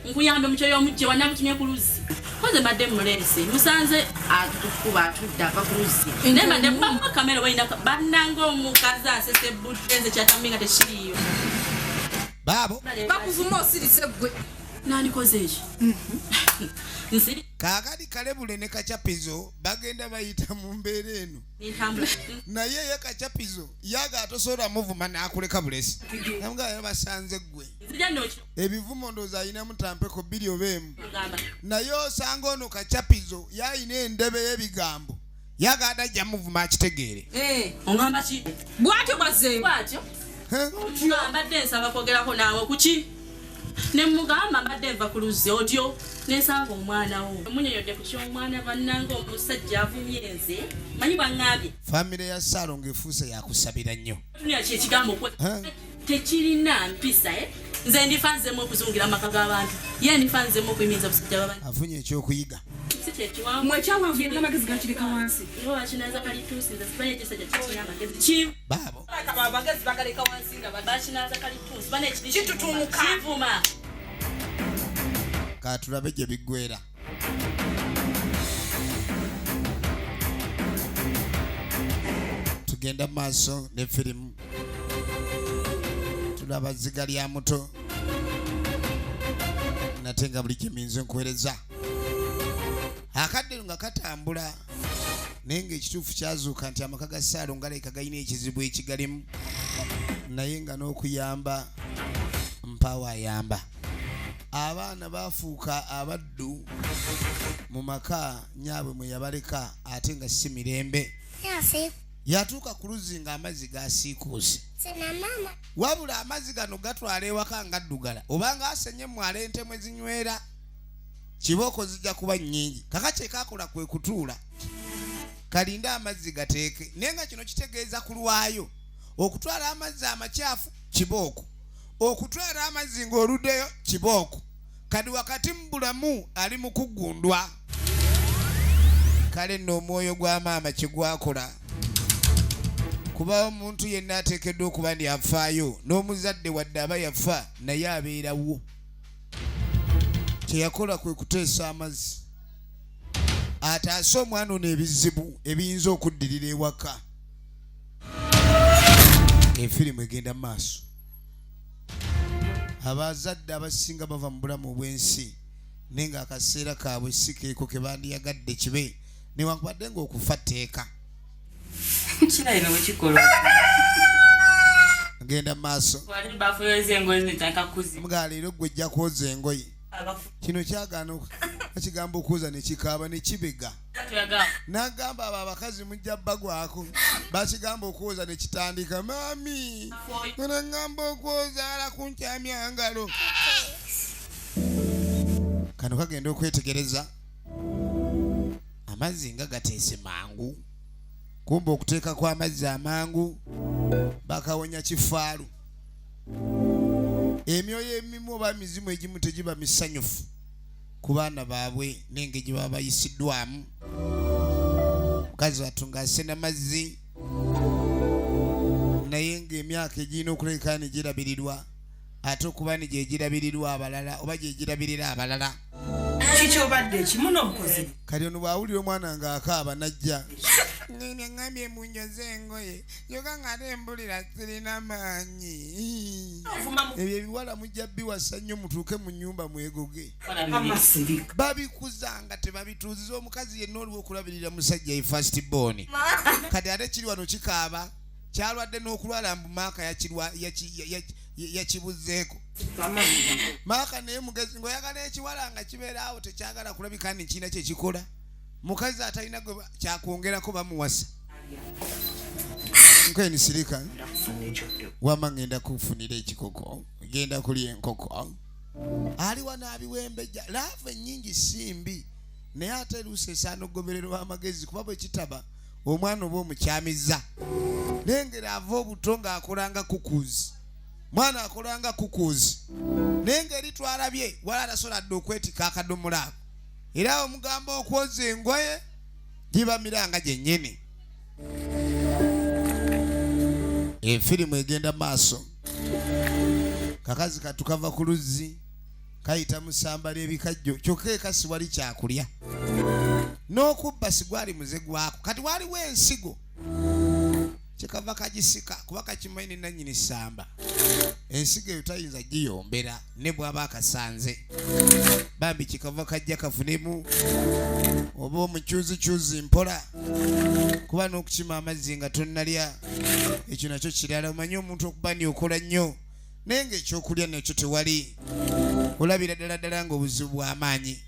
E: nkuyambe mukyoyo omujje wannamutumye ku luzzi koze mbadde muleese musanze atukuba atudde ava ku luzzi naye mbadde bamuwa kamera balina bannanga omukazi asese buddenze kyatambi nga tekiriiyo
A: baabo
G: bakuvuma osirise ggwe
E: nandikoze ekyo
A: kaakati Kalebule ne Kacapizo bagenda bayita mu mbeera eno naye ye Kacapizo yaga atosobola muvuma n'akuleka bulesi namugaa basanze ggwe ebivumo ndowooza alinamu tampeko bbiri oba emu naye osanga ono Kacapizo yalina endebe y'ebigambo yaga adajja muvuma akitegeere
E: ongamba ki bwatyo bwazzeeyo bwatyo mbadde nsaba kwogerako naawe kuki ne mugamba mbadde nva ku luzzi odyo nesanga omwana wo munyonyodde ku ky'omwana bannanga omusajja avumye nze manyi bwaŋŋambye
A: famire ya Salo ng'efuuse yakusabira nnyo
E: tunia kyekigambo tekirina mpisa nze ndifanzemu okuzungira amaka g'abantu ye ndifanzemu okuyimiriza obusajja b'abantu
A: afunye ekyokuyiga
E: si kyekiwamu
C: mwekyawanvuye n'amagezi gakirika wansi
E: bakinaza kalituusi nze simanyi ekisajja tekirina amagezi ki
A: baabo
C: abagezi bagaleka wansi nga
E: bakinaza kalituusi bana
C: Kitutumuka.
E: kivuma
A: katulabe gye biggwera tugenda maaso ne firimu tulaba zziga lya muto nate nga buli kyeminze nkuweereza akadde nga katambula naye ng'ekituufu kyazuuka nti amaka ga Salo ngaleka galina ekizibu ekigalimu naye nga n'okuyamba mpawo ayamba abaana bafuuka abaddu mu maka nyaabwe mwe yabaleka ate nga si mirembe yatuuka ku luzzi ng'amazzi gasiikuuse wabula amazzi gano gatwala ewaka ngaddugala obanga asenye mwala ente mwe zinywera kibooko zijja kuba nnyingi kaka kyekakola kwe kutuula kalinde amazzi gateeke naye nga kino kitegeeza kulwayo okutwala amazzi amakyafu kibooko okutwala amazzi ng'oluddeyo kibooko kadi wakati mu bulamu ali mu kugundwa kale nno omwoyo gwa maama kye gwakola kuba omuntu yenna ateekeddwa okuba ndi afaayo n'omuzadde wadde aba yafa naye abeerawo kyeyakola kwe kuteesa amazzi ataase omwana ono ebizibu ebiyinza okuddirira ewaka efirimu egenda mu maaso abazadde abasinga bava mu bulamu obw'ensi naye ng'akaseera kaabwe si keeko ke bandiyagadde kibe newankubadde ng'okufa tteeka
C: kirayina wekikola
A: agenda mu maaso mga leero gwe ojja kwoza engoye kino kyagaana akigamba okwoza ne kikaaba ne kibega n'agamba abo abakazi mujja bagwako bakigamba okwoza ne kitandika maami naŋŋamba okwoza ala kunkyamya ngalo kano kagenda okwetegereza amazzi nga gateese mangu kumba okuteeka kw'amazzi amangu bakawonya kifaalu emyoyo emimu oba mizimu egimu tegiba misanyufu ku baana baabwe n'engeri gye baba bayisiddwamu mukazi wattu ng'asena mazzi naye ng'emyaka egirina okulabika ne girabirirwa ate okuba ne gyegirabirirwa abalala oba gyegirabirira abalala
C: kikyobadde ekimu n'obukozi
A: kati ono bw'awulira omwana ng'akaaba najja ngambye munjoze engoye yoga ng'ate embulira zirina maanyi ebyo ebiwala mujja biwasa nnyo mutuuke mu nnyumba mwegoge babikuza nga tebabituuziza omukazi yenna oliwo okulabirira musajja ye first born kati ate kiri wano kikaaba kyalwadde n'okulwala mbu maaka yakibuzeeko maaka naye mugezi ng'oyagala ekiwala nga kibeera awo tekyagala kulabika ni kiina kyekikola mukazi atalina gwe kyakwongerako bamuwasa nkweni sirika wama ngenda kufunira ekikoko genda kulya enkoko ali wanaabiwembejja laavu ennyingi simbi naye ate luusi esaana okugobererwa amagezi kuba bwe kitaba omwana oba omukyamizza nengera ava obuto ng'akolanga kukuzi mwana akolanga kukuzi naye ngeri twalabye wala atasobola dde okwetika akadomola ako era omugamba okwoza engoye giba miranga gyennyini efirimu egenda maaso kakazi katukava ku luzzi kayita mu ssamba ly'ebikajjo kyokka ekasi wali kyakulya n'okubba sigwali muze gwako kati waliwo ensigo kyekava kagisika kuba kakimanyi ne nannyini ssamba ensigo eyo tayinza giyombera ne bw'aba akasanze bambi kikava kajja kafunemu oba omukyuzikyuzi mpola kuba n'okukima amazzi nga tonnalya ekyo nakyo kirala omanyi omuntu okuba ni okola nnyo naye ng'ekyokulya nakyo tewali olabira ddala ddala ng'obuzibu bw'amaanyi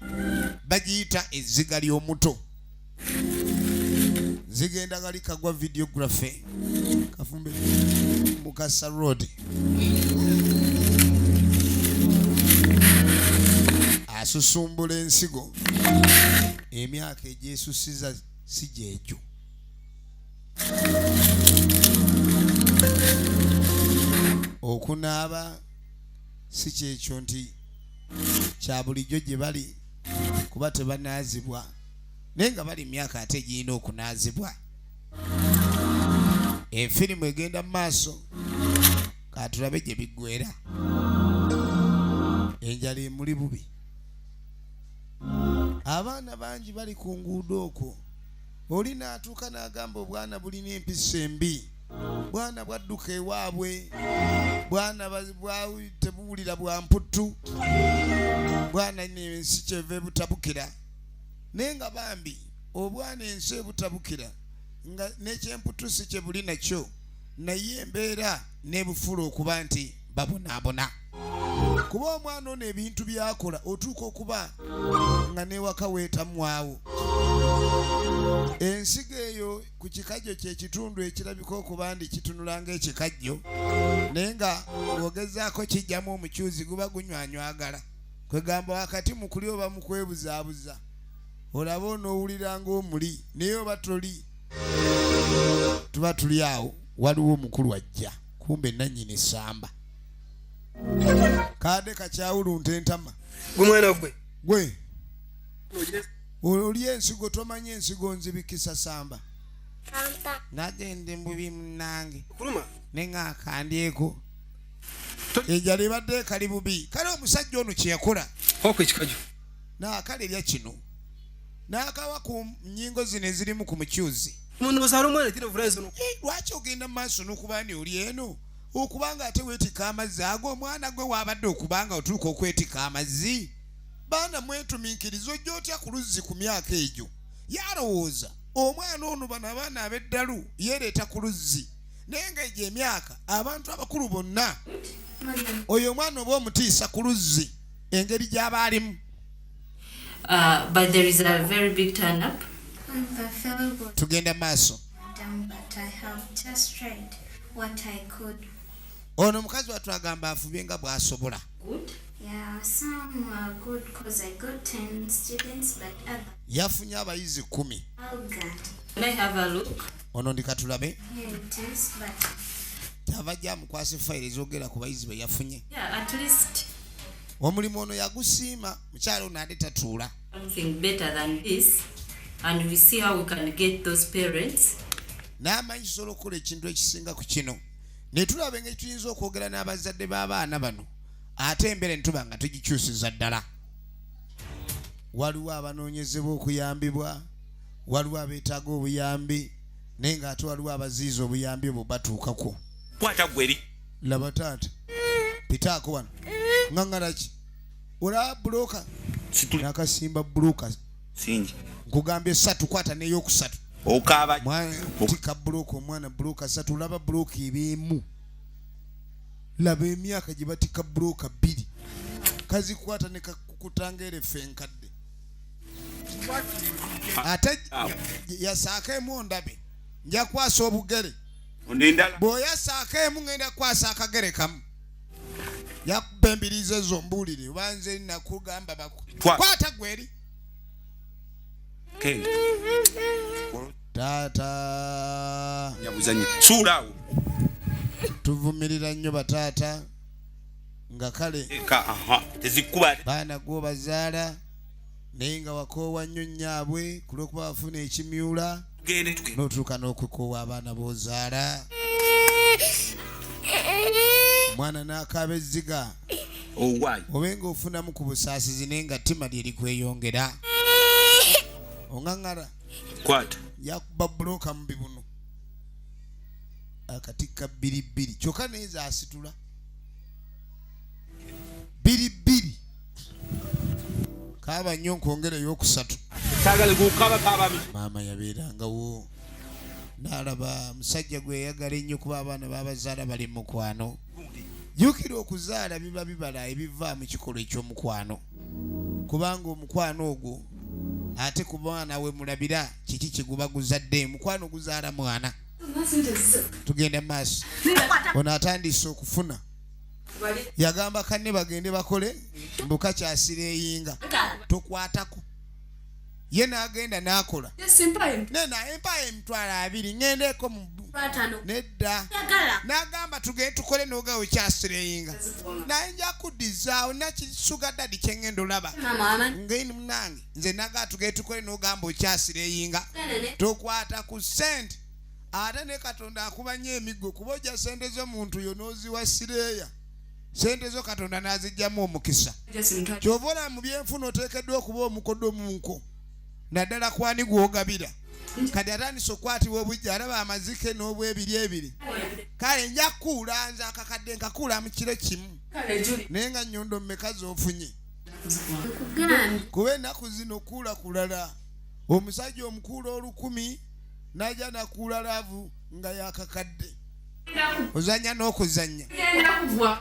A: bagiyita ezziga ly'omuto zigenda gali kagwa videography kafumbe Mukasa Road asusumbula ensigo emyaka egyesusiza si gyegyo. Okunaaba si kyekyo nti kya bulijjo gye bali kuba tebanaazibwa naye nga bali myaka ate egirina okunaazibwa. Efirimu egenda mu maaso katulabe gye biggwera. Enjala emuli bubi. Abaana bangi bali ku nguudo okwo. Oli n'atuuka n'agamba obwana bulina empisa embi. Bwana bwadduka ewaabwe. Bwana tebuwulira bwa mputtu. Bwana ensi kyeva ebutabukira. Naye nga bambi obwana ensi ebutabukira nga n'ekyemputtu si kye buli nakyo naye embeera n'ebufuula okuba nti babonaabona. Kuba omwana ono ebintu byakola otuuka okuba nga n'ewaka weetamwawo. Ensigo eyo ku kikajjo kyekitundu ekirabika okuba ndi kitunula ng'ekikajjo naye nga ng'ogezaako kijjamu omukyuzi guba gunywanywagala. Kwegamba wakati mu kuli oba mu kwebuzaabuza olaba onoowulira ng'omuli naye oba toli. Tuba tuli awo waliwo omukulu ajja kumbe nannyini essamba. Kaade kakyawulunta entama.
I: Gwe mwana gwe.
A: Gwe. Oli ensigo tomanya ensigo nzibikisa samba. Nagende mbubi munange.
I: Kuluma.
A: Nenga kandyeko. Ejjala ebadde ekali bubi. Kale omusajja ono kye yakola.
I: Hoko ekikajjo.
A: N'akala ebya kino. N'akawa ku nnyingo zino ezirimu ku mukyuzi.
I: Muno basala omwana tino vulazo no.
A: Lwaki ogenda mu maaso n'okubani oli eno? Okubanga ate weetika amazzi ago omwana gwe waabadde okubanga otuuka okwetika amazzi. Baana mwetumiikiriza ojja otya ku luzzi ku myaka egyo. Yalowooza omwana ono bano abaana ab'eddalu yeereeta ku luzzi. Naye nga egyo emyaka abantu abakulu bonna oyo omwana oba omutiisa ku luzzi engeri gy'aba alimu.
G: But there is a very big turn up.
A: Tugenda maaso.
F: But I have just tried what I could.
A: Ono mukazi watu agamba afubye nga bw'asobola.
F: Yeah, some were good because I got 10 students, but other.
A: Yafunye abayizi 10.
F: Oh God.
G: Can I have a look?
A: Ono ndikatulabe.
F: Here it is, but.
A: Abajja mukwase fayiro ezogera ku bayizi be yafunye.
G: Yeah, at least.
A: Omulimu ono yagusiima mukyalo ono ate tatuula.
G: Something better than this, and we see how we can get those parents.
A: N'amanyi kisobola okukola ekintu ekisinga ku kino. Ne tulaba engeri tuyinza okwogera n'abazadde b'abaana bano. Ate embeera ne tuba nga tugikyusiza ddala. Waliwo abanoonyezebwa okuyambibwa, waliwo abeetaaga obuyambi, naye ng'ate waliwo abaziiza obuyambi obwo batuukako.
D: Kwata gweri.
A: Laba taata. Pitaako wano. Ngangala ki? Olaba bulooka. N'akasimba bulooka.
D: Singi.
A: Nkugambye 3 kwata n'ey'okusatu.
D: Okaaba.
A: Tika bulooka omwana bulooka 3 laba bulooka ebyemu. Laba emyaka gye batika bulooka 2. Kazikwata ne kakukutanga erefe enkadde. Ate yasaaka emu ondabe. Nja kwasa obugere.
D: Ondindala.
A: Bw'oyasaaka emu ngenda kwasa akagere kamu. Yakuba embiriizo ezo mbuulire oba nze nakugamba kwata gweri.
D: Kenda.
A: Taata.
D: Nyabuzanyi. Suulaawo.
A: Tuvumirira nnyo bataata nga kale
D: tezikuba
A: baana gwo bazaala naye nga wakoowa nnyo nnyabwe ku lw'okuba bafuna ekimyula n'otuuka n'okukoowa abaana b'ozaala. Omwana n'akaaba ezziga obenga ofunamu ku busaasizi naye nga ttima lye likweyongera. Oŋaŋŋala yakuba bulooka mu bibuno. Akatika 2 kyokka neeza asitula 2 kaaba nnyo nkwongera ey'okusatu. Maama yabeerangawo n'alaba musajja gwe yayagala ennyo kuba abaana b'abazaala bali mu mukwano. Jjukira okuzaala biba bibala ebiva mu kikolwa eky'omukwano kubanga omukwano ogwo ate ku mwana we mulabira kiki kiguba guzadde mukwano guzaala mwana. Tugenda maaso. Ono atandise okufuna yagamba kanne bagende bakole mbuka kyasireyinga tokwatako ye n'agenda n'akola nena empaya emitwalo 2 ŋŋendeko mu nedda n'agamba tugende tukole n'ogawe kyasireyinga naye nja kuddizaawo nakisuga ddadi kye ŋŋenda olaba ngaini munange nze nagaa tugende tukole n'ogamba okyasireyinga tokwata ku ssente ate ne Katonda akuba nnyo emiggo kuba ojja ssente z'omuntu yonooziwa sireeya sente zo Katonda n'azijjamu omukisa kyova olaba mu byenfuna oteekeddwa okuba omukodo munko naddala kwani gw'ogabira kati atandise okukwatibwa obujja alaba amazike n'obwebiri ebiri kale nja kukuula nze akakadde nkakuula mu kiro kimu naye nga nnyondo mmeka z'ofunye kuba ennaku zino kuula kulala omusajja omukuula 1000 n'ajja nakuula laavu nga yakakadde ozanya n'okuzanya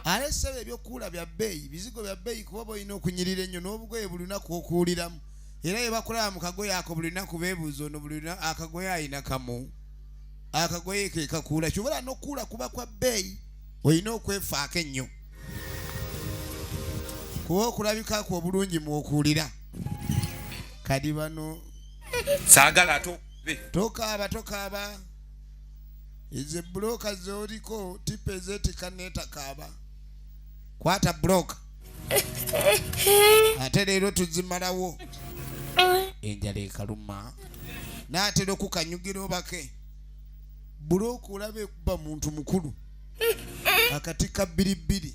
A: ale ssebe ebyokuula bya bbeeyi bizigo bya bbeeyi kuba boolina okunyirira ennyo n'obugoye buli lunaku okuwuliramu era ye bakulaba mu kagoye ako buli lunaku beebuuza ono buli lunaku akagoye ayina kamu akagoye ke kakuula kyobola n'okuula kuba kwa bbeeyi olina okwefaako ennyo kuba okulabikako obulungi mu okuwulira kadi bano
D: saagala tokaaba ize buloka zoliko tipe zetika netakaaba kwata buloka ate leero tuzimalawo enjala ekaluma n'atera okukanyugira obake buloka olabe kuba muntu mukulu akati ka 2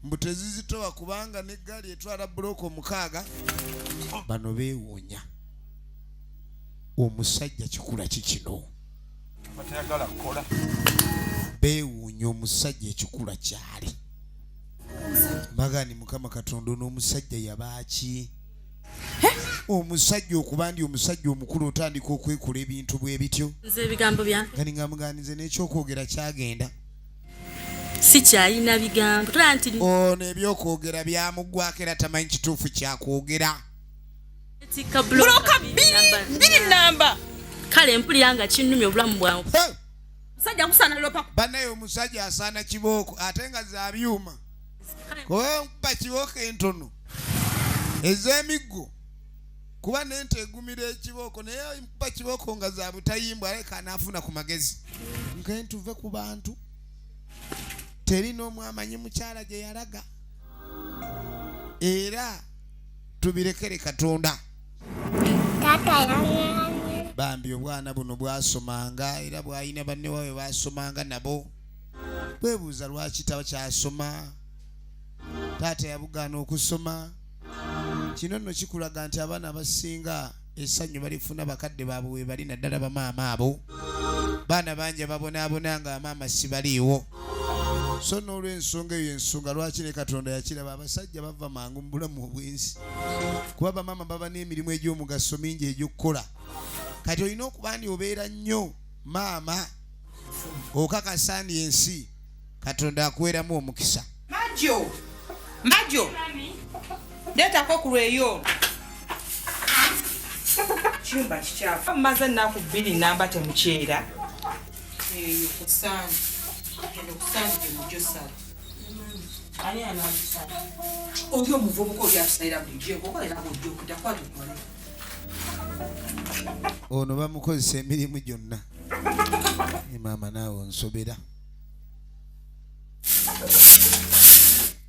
D: mbu tezizitowa kubanga n'eggaali etwala buloka 6 bano beewuunya omusajja kikula kikino batayagala kukola
A: beewuunya omusajja ekikula kyali mbagani Mukama Katonda n'omusajja yabaaki omusajja okuba ndi omusajja omukulu otandika okwekola ebintu bwe bityo
E: nze ebigambo byange
A: gani nga muganize n'ekyokwogera kyagenda
E: si kyalina bigambo tola nti
A: ono ebyokwogera byamuggwako era tamanyi kituufu kyakwogera
B: buloka 2 namba
E: kale mpulira nga kinnumya obulamu bwangu
B: musajja nkusaana lopa
A: bannaye omusajja asaana kibooko ate nga za byuma kuba nkuba kibooko entono ez'emiggo kuba nente egumira ekibooko naye nkuba kibooko nga za butayimbwa aleka anaafuna ku magezi nke ntuve ku bantu teri n'omu amanyi mukyala gye yalaga era tubirekere Katonda bambi obwana buno bwasomanga era bwayina banne wawe basomanga nabo bwebuuza lwaki taba kyasoma taata yabugaana okusoma kino nno kikulaga nti abaana abasinga essanyu balifuna bakadde baabwe we bali naddala bamaama abo baana bangi ababonaabona nga amaama sibaliiwo so n'olw'ensonga eyo ensonga lwaki ne Katonda yakiraba abasajja bava mangu mu bulamu obwensi kuba bamaama baba n'emirimu egy'omugaso mingi egy'okukola kati olina okuba ndi obeera nnyo maama okakasa ndi ensi Katonda akuweeramu omukisa
C: majo leetako ku lweyo kyumba kikyafu mmaze ennaku 2 namba temukyera eyo kusaani genda okusaani gyemujosala ani anabisala oli omuvubuka oli atusalira bulijjo okolera bujjukuta kwatukole
A: ono bamukozesa emirimu gyonna maama naawe onsobera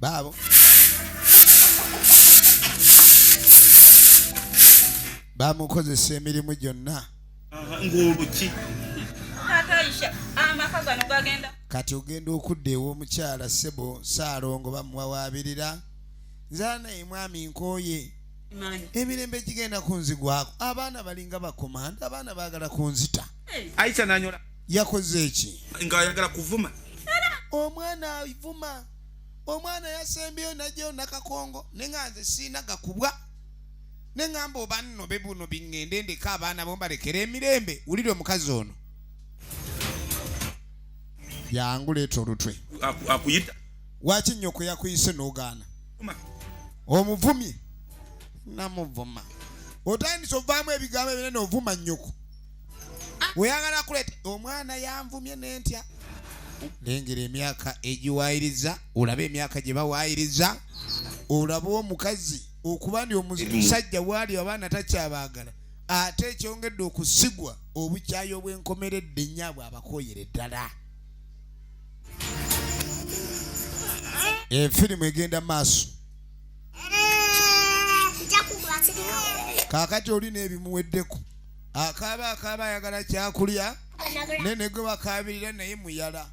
A: baabo bamukozesa emirimu gyonna
D: ng'oluki
B: ataisha amaka gano gagenda
A: kati ogenda okudda ew'omukyala ssebo Saalongo bamuwawaabirira nzaana ye mwami nkooye emirembe gigenda kunzigwako abaana balinga bakomanda abaana baagala kunzita
D: Aisha nanyola
A: yakoze eki
D: nga ayagala kuvuma
A: omwana avuma omwana yasembyeyo najjayo nakakongo nenga nze siina gakubwa nengamba oba nno be buno biŋŋende ndeka abaana bo mbalekera emirembe wulire omukazi ono yangu leeta olutwe
D: akuyita
A: waki nnyoko yakuyise n'ogaana omuvumye namuvuma otandise ovaamu ebigambo ebinene ovuma nnyoko weyagala kuleeta omwana yanvumye nentya lengera emyaka egiwaayiriza olabe emyaka gye bawaayiriza olaba omukazi okuba ndi omusajja waali abaana takyabaagala ate ekyongedde okusigwa obukyayi obwenkomeredde nnyaabwe abakooyere ddala. Efirimu egenda maaso. Kaakati oli n'ebimuweddeko akaaba ayagala kyakulya ne gwe bakaabirira naye muyala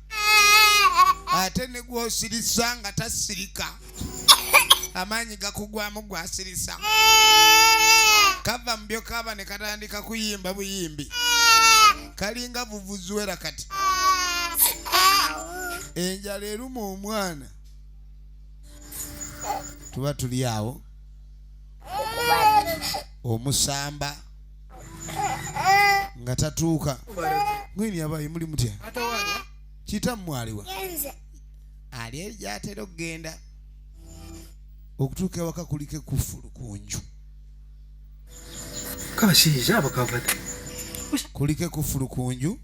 A: ate ne gw'osirisa nga tasirika amaanyi gakugwamu gwasirisa kava mu byo kaaba ne katandika kuyimba buyimbi kalinga vuvuzuwera kati enjala eruma omwana tuba tuli awo omusamba nga tatuuka ngwini abayi muli mutya kitammwe aliwa ali eri gyatera okugenda okutuuka ewaka kuliko ekufulu ku nju kuliko ekufulu ku nju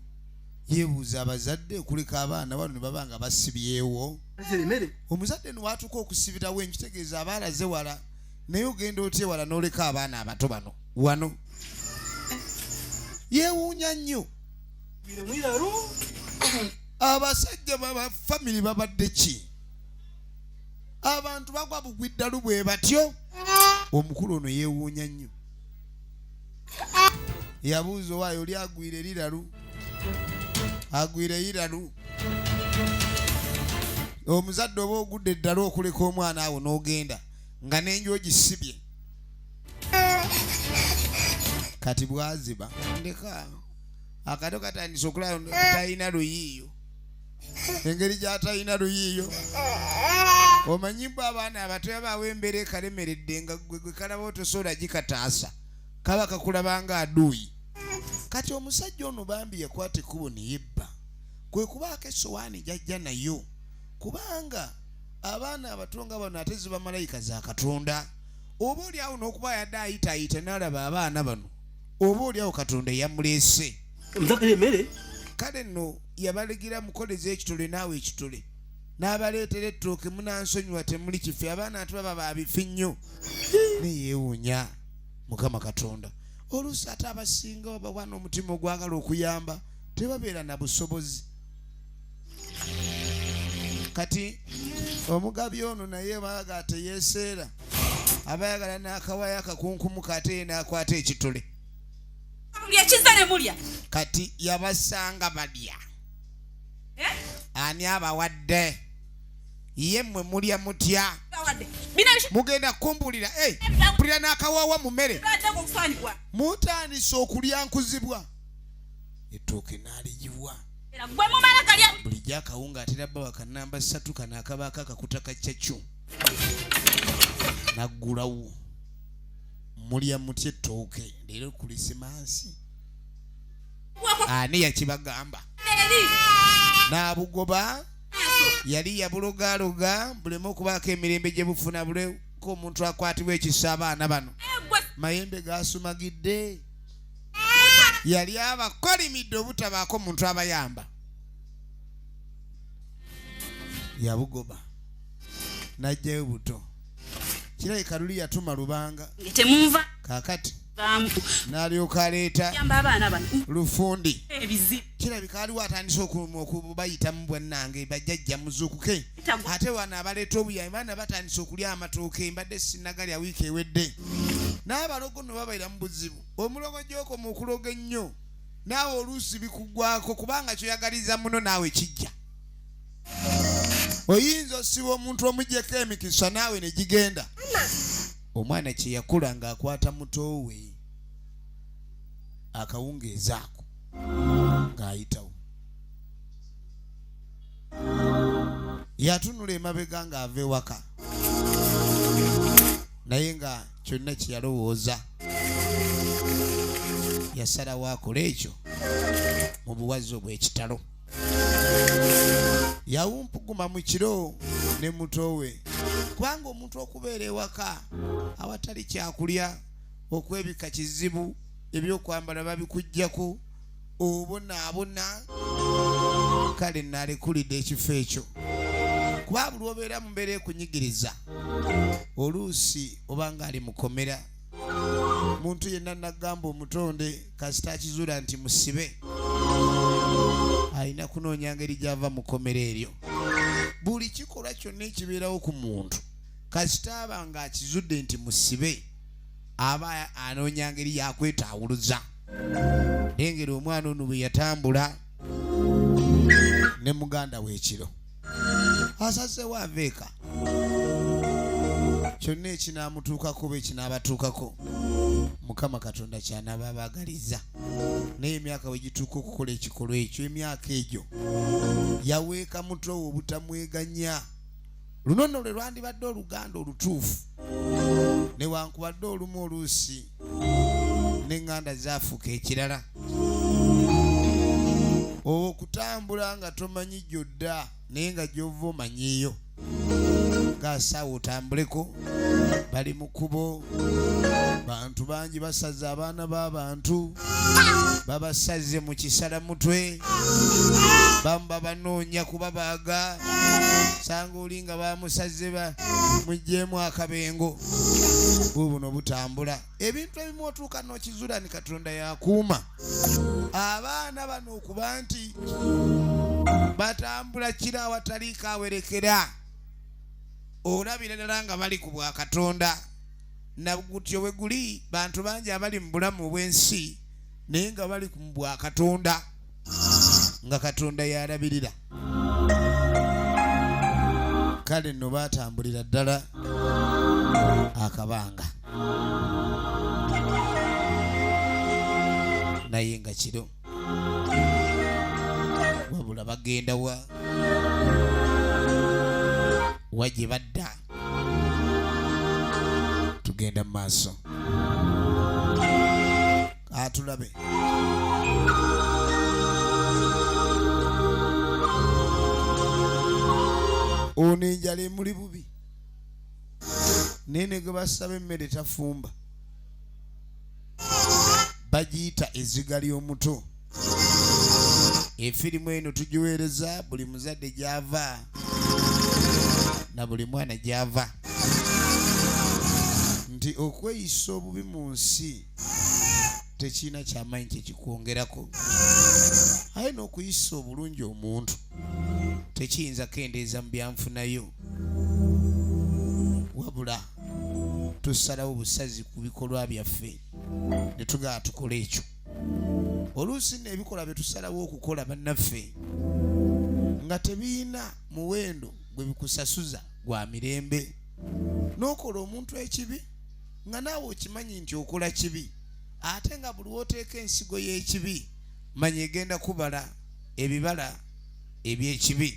A: yeebuuza abazadde kuliko abaana wano ne baba nga basibyewo omuzadde niwaatuuka okusibirawo enju tegeeza abaalaze wala naye ogenda otya ewala n'oleka abaana abato bano wano yeewuunya nnyo abasajja bafamiri babadde ki abantu bagwa bugwiddalu bwe batyo omukulu ono yeewuunya nnyo yabuuza owaayo oli agwire liralu omuzadde oba ogudde eddala okuleka omwana awo n'ogenda nga n'enju ogisibye kati bwaziba ndeka akato katandise okulaba talina luyiiyo engeri gy'atalina luyiiyo omanyimba abaana abato yabaawo embeera ekalemeredde nga gwe kalaba otosobola gikataasa kaba kakulabanga aduuyi kati omusajja ono bambi yakwata ekkubo ne yebba kwe kubaako essowaani gyajja nayo kubanga abaana abato nga bano ate ziba malayika za Katonda oba oli awo n'okuba yadde ayitaayita n'alaba abaana bano oba oli awo Katonda yamuleese kale nno yabalegira mukoleze ekitole naawe ekitole n'abaleetera ettooke munansonyiwa temuli kife abaana ate baba babifi nnyo neyeewuunya Mukama Katonda oluusi ate abasinga babawa n'omutima ogwagala okuyamba tebabeera na busobozi kati omugabi ono naye baaga teyeeseera abayagala n'akawaya akakunkumuka ate ye n'akwata ekitole kati yabasanga balya ani abawadde ye mmwe mulya mutya mugenda kumbulira mpulira n'akawaawa mu mmere mutandise okulya nkuzibwa ettooke n'aligiwa bulijjo akawunga atera bba wakanamba 3 kano akabaako akakuta kaccaccu naggulawo mulya mutya ettooke leero kulisimansi ani yakibagamba n'abugoba yali yabulogaloga bulemu okubaako emirembe gye bufuna buleko omuntu akwatibwa ekisa abaana bano mayembe gasumagidde yali abakolimidde obutabaako omuntu abayamba yabugoba najjayo buto kirabika luli yatuma lubanga
B: temunva
A: kakati n'alyoka aleeta lufundi kirabika aliwo atandise okubayita mu bwannange bajjajja muzuukuke ate wano abaleeta obuyambi baana batandise okulya amatooke mbadde sinnagalya wiiki ewedde n'abalogo no babaira mu buzibu omulogo gy'oko mu kuloga ennyo naawe oluusi bikugwako kubanga kyoyagaliza muno naawe kijja oyinza osiba omuntu omuggyeko emikisa naawe ne gigenda omwana kye yakula ng'akwata muto we akawungeeza ako ng'ayitawo yatunula emabega ng'ava ewaka naye nga kyonna kye yalowooza yasalawo akola ekyo mu buwazi obw'ekitalo yawumpuguma mu kiro ne muto we kubanga omuntu okubeera ewaka awatali kyakulya okwebika kizibu ebyokwambala babikuggyako obonaabona kale nalekulidde ekifo ekyo kuba buli obeera mu mbeera ekunyigiriza oluusi obanga ali mukomera muntu yenna nagamba omutonde kasita akizuula nti musibe alina kunoonya ngeri gy'ava mukomera eryo buli kikolwa kyonna ekibeerawo ku muntu kasita aba nga akizudde nti musibe aba anoonya ngeri yakwetaawuluza nengeri omwana ono bwe yatambula ne muganda w'ekiro asazeewo aveeka kyonna ekinaamutuukako oba ekinaabatuukako mukama katonda kyanaaba abaagaliza naye emyaka we gituuka okukola ekikolwa ekyo emyaka egyo yaweeka muto we obutamweganya luno nno lwe lwandibadde oluganda olutuufu newankubadde olumu oluusi n'eŋŋanda zaafuuka ekirala okutambula nga tomanyi gyodda naye nga gy'ova omanyiiyo ng'asaawa otambuleko bali mu kkubo bantu bangi basaze abaana b'abantu babasaze mu kisalamutwe bamu babanoonya kubabaaga sanga oli nga bamusaze mugjeemu akabengo bubuno butambula ebintu ebimu otuuka n'okizuula ni katonda yakuuma abaana bano okuba nti batambula kira awataliiko awerekera olabira ddala nga bali ku bwa katonda nagutyo bwe guli bantu bangi abali mu bulamu obw'ensi naye nga bali ku bwa katonda nga katonda yalabirira kale nno baatambulira ddala akabanga naye nga kiro wabula bagenda wa gye badda tugenda mu maaso atulabe ono enjala emuli bubi naye ne gwe basaba emmere tafumba bagiyita ezziga ly'omuto efirimu eno tugiweereza buli muzadde gy'ava na buli mwana gy'ava nti okweyisa obubi mu nsi tekiina kyamaanyi kyekikwongerako aye n'okuyisa obulungi omuntu tekiyinza kendeeza mu byanfunayo wabula tusalawo busazi ku bikolwa byaffe ne tugaba tukola ekyo oluusi n'ebikolwa bye tusalawo okukola bannaffe nga tebiina muwendo gwe bikusasuza gwa mirembe n'okola omuntu ekibi nga naawe okimanyi nti okola kibi ate nga buli wooteeka ensigo y'ekibi manya egenda kubala ebibala eby'ekibi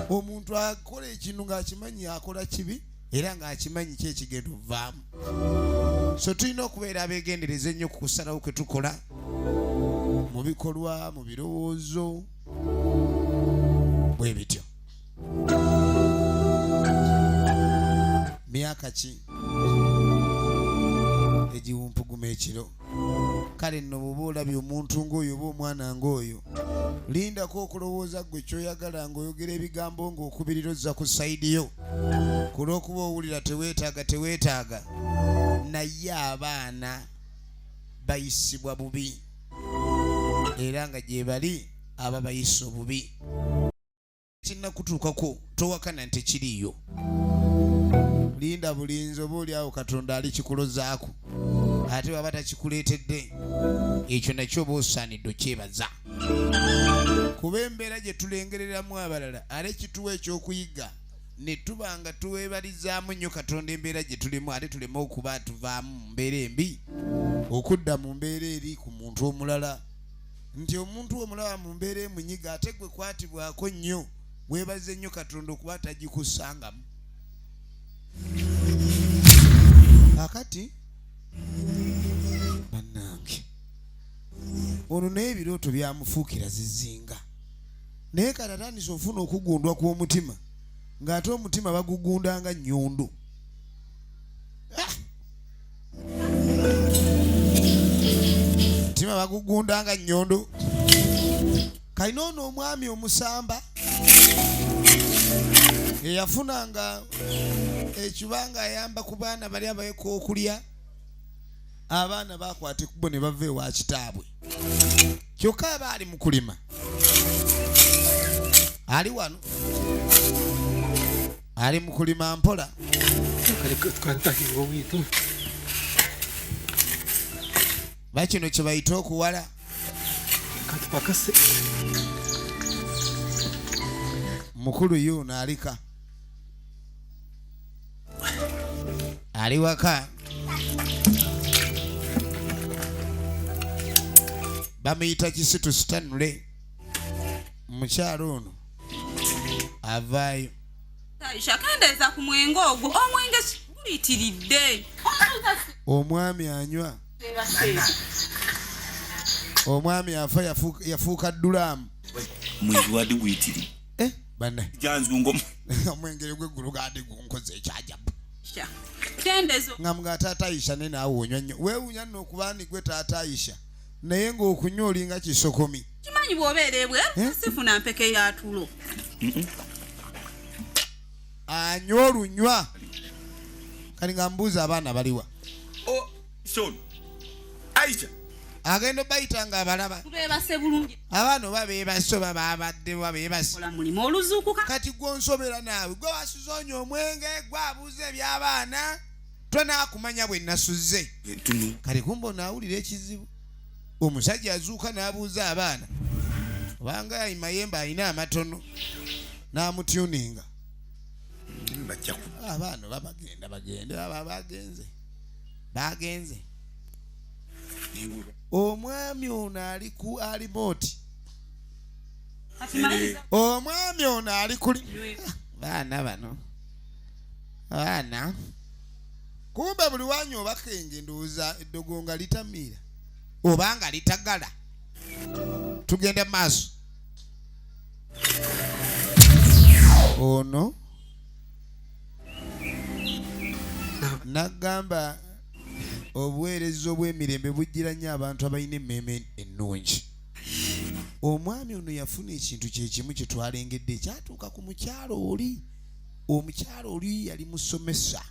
A: omuntu akola ekintu ng'akimanyi akola kibi era ng'akimanyi ki ekigenda ovaamu so tulina okubeera abeegendereza ennyo ku kusalawo kwe tukola mu bikolwa mu birowoozo bwe bityo myaka ki egiwumpuguma ekiro kale nno bw'oba olabye omuntu ng'oyo oba omwana ng'oyo lindako okulowooza ggwe kyoyagala ng'oyogera ebigambo ng'okubirira ozza ku sayidi yo ku lw'okuba owulira teweetaaga naye abaana bayisibwa bubi era nga gye bali aba bayisa obubi kinnakutuukako towakana nti kiriiyo linda bulinzi oba oli awo katonda ali kikulozaako ate waba takikuleetedde ekyo nakyo oba osaanidde okyebaza kuba embeera gye tulengereramu abalala ate kituwa ekyokuyiga ne tuba nga tuweebalizaamu nnyo katonda embeera gye tulimu ate tuleme okuba tuvaamu mu mbeera embi okudda mu mbeera eri ku muntu omulala nti omuntu omulaba mu mbeera emunyiga ate gwe kwatibwako nnyo weebaze nnyo katonda okuba tagikusangamu kakati bannange ono naye ebirooto byamufuukira zizinga naye katatandisa ofuna okugundwa kw'omutima ng'ate omutima bagugunda nga nnyundu omutima bagugunda nga nnyondo kalina ono omwami omusamba eyafunanga ekibanga ayamba ku baana bali abayeko okulya abaana bakwata ekkubo ne bava ewa kitaabwe kyokka aba ali mu kulima ali wano ali mu kulima mpola bakino kye bayita okuwala mukulu yuno alika ali waka bamuyita Kisitu Stanley mukyalo ono avaayo
B: Aisha kandeeza ku mwenge ogwo omwenge guyitiridde
A: omwami anywa omwami afa yafuuka ddulaamu
D: mwezi wadde guyitiri
A: bane
D: janzungo
A: omwengere gw'eggulu gadde gunkoze ekyajabu
B: kendezo
A: nga taata Aisha ne naawe onywa nnyo weewunya nno okuba ni gwe taata Aisha naye ng'okunywa olinga kisokomi
B: kimanyi bw'obeera ebwe sifuna mpeke ya tulo
A: anywa olunywa kali nga mbuuza abaana baliwa
D: son Aisha
A: agenda bayita nga abalaba
B: tubeebase bulungi
A: abaana oba beebase oba baabadde oba beebase
B: mulimu oluzuukuka
A: kati gw'onsobera naawe gwe wasuzoonya omwenge gwabuuza eby'abaana tonaakumanya bwe nasuzze kati kumba onaawulira ekizibu omusajja azuuka n'abuuza abaana obanga mayembe alina amatono n'amutuninga abaana oba bagende baba bagenze omwami ono ali ku alimooti omwami ono ali kuli baana bano baana kumbe buli wanyu obakenge ndowooza eddogo nga litamiira obanga litagala tugende mu maaso ono nagamba obuweereza obw'emirembe bujjira nnyo abantu abalina emmeeme ennungi omwami ono yafuna ekintu kyekimu kye twalengedde ekyatuuka ku mukyalo oli omukyalo oli yali musomesa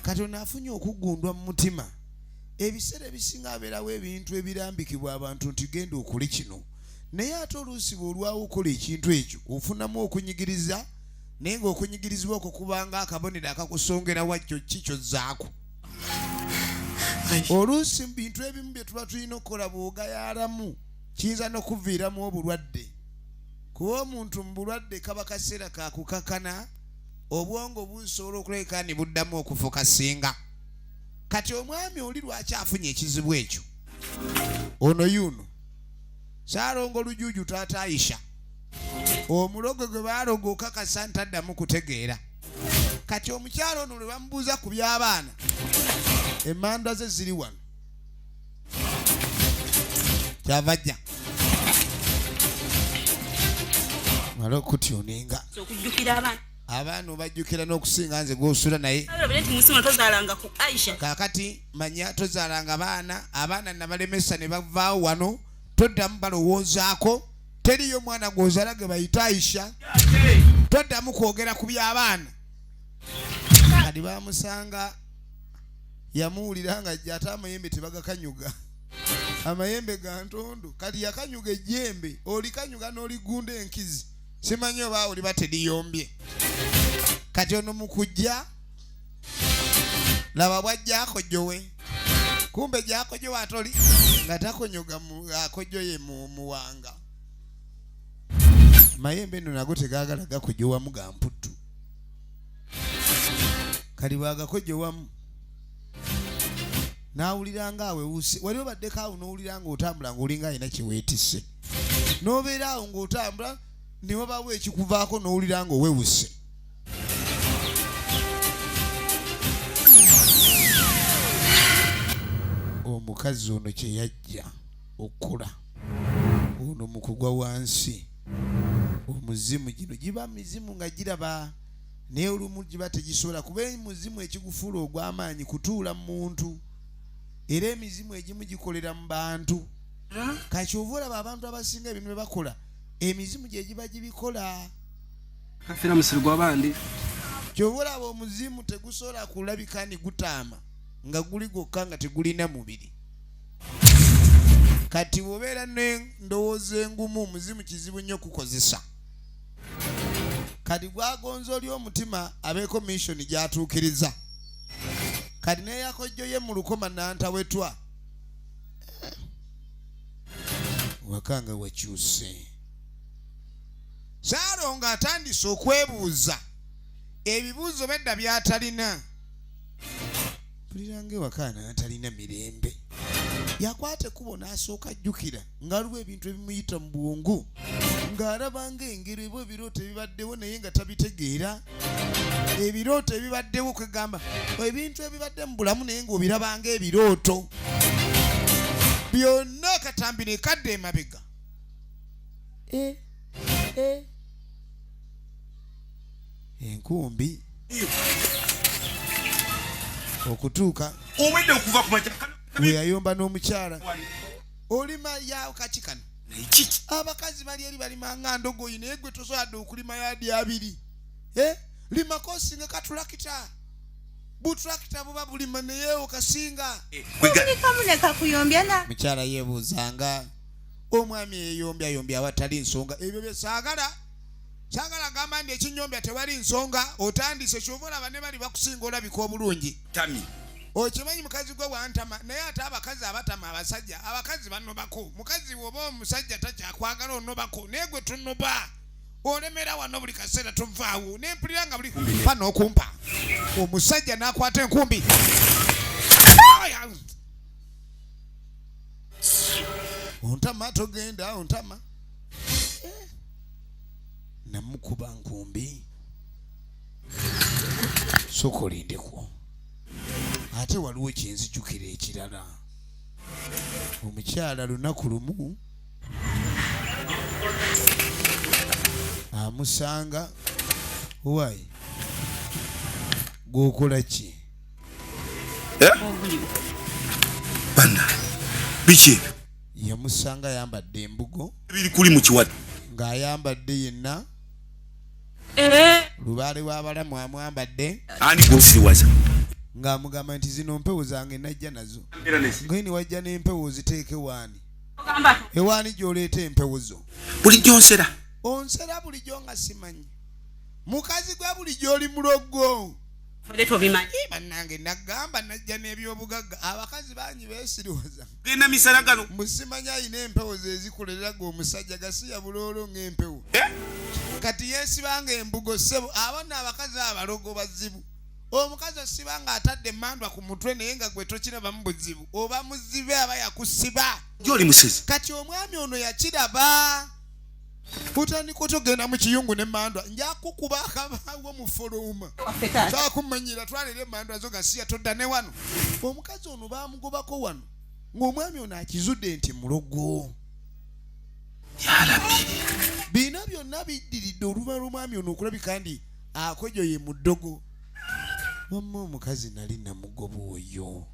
A: kati ono afunye okugundwa mu mutima ebiseera ebisinga abeerawo ebintu ebirambikibwa abantu nti genda okole kino naye ate oluusi bw'olwawo okola ekintu ekyo ofunamu okunyigiriza naye ng'okunyigirizibwa okwo kubanga akabonero akakusongera wajjo kikyozzaako oluusi mu bintu ebimu bye tuba tulina okukola bw'ogayaalamu kiyinza n'okuviiramu obulwadde kuba omuntu mu bulwadde kaba kaseera kakukakana obwongo busobola okulabika ne buddamu okufuuka singa kati omwami oli lwaki afunye ekizibu ekyo ono yuno saalongo lujuuju taata Aisha omulogo gwe baaloga okakasa ntaddamu kutegeera kati omukyalo ono lwe bamubuuza ku by'abaana emmandwa ze ziri wano kyava ajja mala okutyuninga abaana obajjukira n'okusinga nze gw'osula naye kaakati manya tozaalanga abaana nabalemesa ne bavaawo wano toddamu balowoozaako teriyo mwana gw'ozaala ge bayita Aisha toddamu kwogera ku by'abaana kati bamusanga yamuwulira nga ajja ate amayembe tebagakanyuga amayembe ga ntondo kati yakanyuga ejjembe olikanyuga n'oligunda enkizi simanyi oba oliba teriyombye kati ono mukujja laba bwajja akojowe kumbe gyakojowe atoli nga takonyoga akojoye mu muwanga mayembe nno nago tegaagala gakojowamu ga mputtu kali bwagakojowamu naawulira nga awewuse wali obaddeko awo n'owulira ng'otambula ng'olinga alina kyeweetisse n'obeera awo ng'otambula ne wabawo ekikuvaako n'owulira ng'owewuse omukazi ono kye yajja okukola ono mu kugwa wansi omuzimu gino giba mizimu nga giraba naye olumu giba tegisobola kuba muzimu ekigufuula ogw'amaanyi kutuula mu muntu era emizimu egimu gikolera mu bantu kakyovula abantu abasinga ebintu bakola emizimu gye giba gibikola
I: kafira musiri gw'abandi
A: kyovula abo omuzimu tegusobola kulabika ni gutaama nga guli gwokka nga tegulina mubiri kati bw'obeera n'endowooza engumu omuzimu kizibu nnyo okukozesa kati gwagonza oli omutima abeeko mission gyatuukiriza kati neyakojjo ye mu lukoma nantawetwa wakanga wakyuse Saalo nga atandise okwebuuza ebibuuzo bedda byatalina pulirange wakana atalina mirembe yakwate kubo n'asooka ajjukira ng'aliwo ebintu ebimuyita mu bwongu ng'alabanga engero ebyo ebirooto ebibaddewo naye nga tabitegeera ebirooto ebibaddewo kwegamba ebintu ebibadde mu bulamu naye ng'obirabanga ebirooto byonna akatambi ne kadda emabega enkumbi okutuuka
D: obwedde okuva ku majja
A: we yayomba n'omukyala olima yawo kakikano abakazi bali eri balimanga ndogoyi naye gwe tosobola okulima yadi abiri limako osinga katulakita butulakita buba bulima naye okasinga mukyala yeebuuzanga omwami yeyombyayombya awatali nsonga ebyo bye saagala gamba ndi ekinyombya tewali nsonga otandise kyova olaba ne bali bakusinga olabika obulungi okimanyi mukazi gwe wantama naye ate abakazi abatama abasajja abakazi banobako mukazi woba omusajja takyakwagala onobako naye gwe tunoba olemera wano buli kaseera tovaawo nempulira nga buli pa n'okumpa omusajja n'akwata enkumbi ontama togenda ontama namukuba nkumbi sokolindeko ate waliwo kyenzijukira ekirala omukyala lunaku lumu amusanga wayi gwokola ki
D: bana biki
A: yamusanga ayambadde embugo
D: biri kuli mu kiwata
A: ng'ayambadde yenna lubaale w'abalamu amwambadde
D: ani gosiwaza
A: ng'amugamba nti zino mpewo zange najja nazo ngeni wajja n'empewo ziteeke waani ewaani gy'oleeta empewo zo
D: bulijjo nsera
A: onsera bulijjo nga simanyi mukazi gwe bulijjo oli mulogo bannange nagamba najja n'ebyobugagga abakazi bangi beesiriwaza
D: genda misala gano
A: musimanyi ayina empewo zezikoleraga omusajja gasiya buloolo ng'empewo kati yeesibanga embugo ssebo abona abakazi abalogo bazibu omukazi osibanga atadde emmandwa ku mutwe naye nga gwe tokirabamu buzibu oba muzibe aba yakusiba
D: gy'oli musezi
A: kati omwami ono yakiraba utandika otogenda mu kiyungu n'emmandwa njakukuba akabaawo mu folooma kyakumanyira twalira emmandwa zo gasiya todda ne wano omukazi ono baamugobako wano ng'omwami ono akizudde nti mulogo bino byonna biddiridde oluva lw'omwami ono okulabika ndi akojo ye mu ddogo mamma omukazi nali namugoba oyo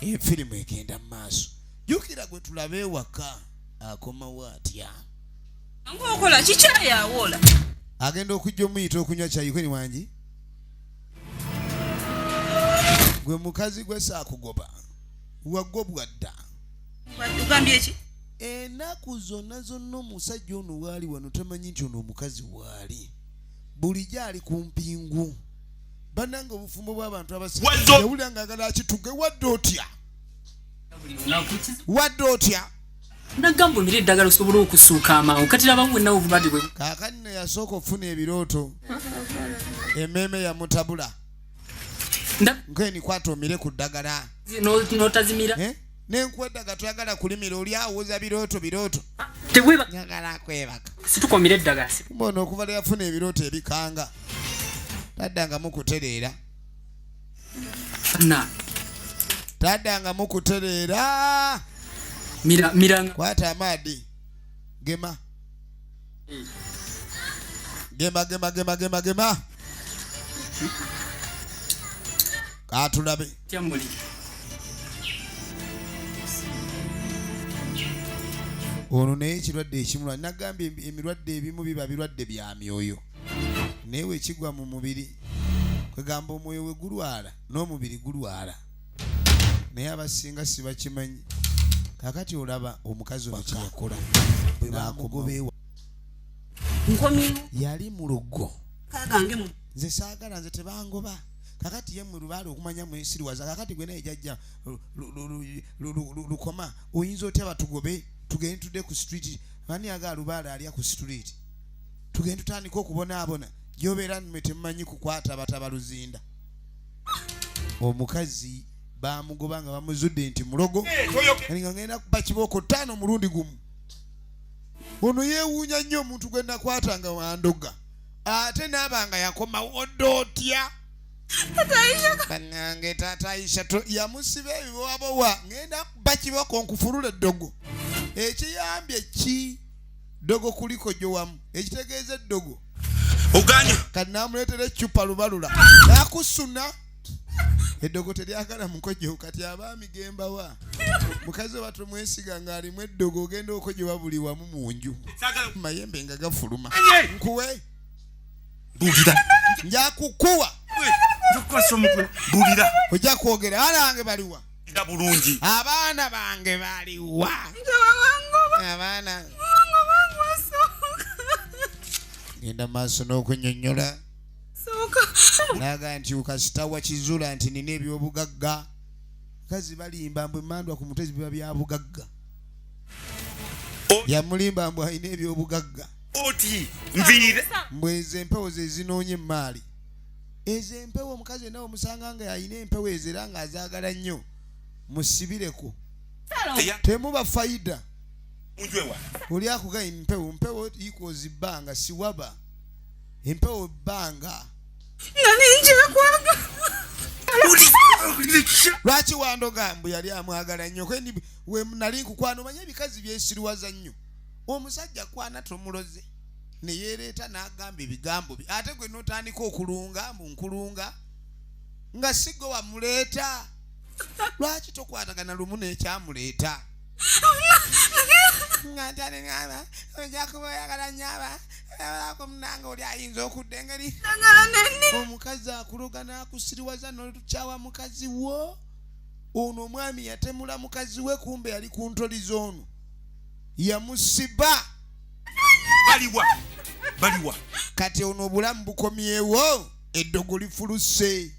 A: efirimu egenda mu maaso jjukira gwe tulabe ewaka akomawo atya
B: ng'okola kikyayawola
A: agenda okujja omuyita okunywa kyayikweni wangi gwe mukazi gwe saakugoba wagobwa dda
B: ugambye eki
A: ennaku zonna omusajja ono waali wano tamanyi nti ono omukazi waali bulijjo ali ku mpingu bannanga obufumbo bw'abantu abasiyawulira nga agala akituge wadde otya
H: nagamba omire eddagala osobole okusuuka amangu kati labamu wennawo obulwadde bwe
A: kaakani ne yasooka okufuna ebirooto emmeeme yamutabula nkeni kwata omire ku ddagala
H: n'otazimira
A: nenkuwa eddagala toyagala kulimira oli awooza birooto nyagala akwebaka
H: situkomire eddagala
A: mbona okuva lwe yafuna ebirooto ebikanga taddangamu kutereera taddangamu kutereera
H: miranga
A: kwata amaadi gema katulabe ono naye ekirwadde ekimulwa nagambye emirwadde ebimu biba birwadde bya myoyo naye wekigwa mu mubiri kwegamba omwoyo we gulwala n'omubiri gulwala naye abasinga sibakimanyi kakati olaba omukazi ono kyakola bwe bakugobeewa yali mu lugo nze saagala nze tebangoba kakati ye mu lubaale okumanya mwesiriwaza kakati gwe naye jajja lukoma oyinza otya batugobe tugende tudde ku street ani aga lubaale alya ku street tugende tutandika okubonaabona gyobeera nme temumanyi kukwata bataba luzinda omukazi bamugoba nga bamuzudde nti mulogo nga ngenda kuba kibooko 5 mulundi gumu ono yeewuunya nnyo omuntu gwe nakwata nga wandoga ate naabanga yakoma woddootya banange taata Aisha yamusiba ebibowabowa ngenda kuba kibooko nkufulula eddogo ekiyambye ki dogo kuliko gyowamu ekitegeeza eddogo
D: oganya
A: kati namuleetera ecupa lubalula nakusuna eddogo teryagala mukojo kati abaami gembawa mukazi we batomwesiga ng'alimu eddogo ogenda okojowa buli wamu mu nju mayembe nga gafuluma nkuwe njakukuwa
D: bulira
A: ojja kwogera alange baliwa
D: nga bulungi
A: abaana bange baliwa abaana genda maaso n'okunyonnyola naga nti ukasitawa kizula nti nina ebyobugagga kazi balimba mbwe mandwa ku mutezi biba bya bugagga yamulimba mbwe alina ebyobugagga
D: oti nviira
A: mbweze empewo ze zinoonye emaali ezo empewo omukazi nawe omusanga nga yalina empewo ezo era nga azaagala nnyo musibireko temuba fayida oli akuga empewo equals bbanga siwaba empewo bbanga lwaki wandoga mbu yali amwagala nnyo we nali nkukwana omanye ebikazi byesiriwaza nnyo omusajja kwana tomuloze neyereeta n'agamba ebigambo bye ate gwe n'otandika okulunga mbu nkulunga nga sigwe wamuleeta lwaki tokwatagana lumu n'ekyamuleeta nga ntane ngaba ojja kuba oyagala nnyaba alako munanga oli ayinza okudda engeri omukazi akuloga n'akusiriwaza n'olukyawa mukazi wo ono omwami yatemula mukazi we kumbe yali ku ntoliza ono yamusiba
D: baliwa
A: kati ono obulamu bukomyewo eddogo lifuluse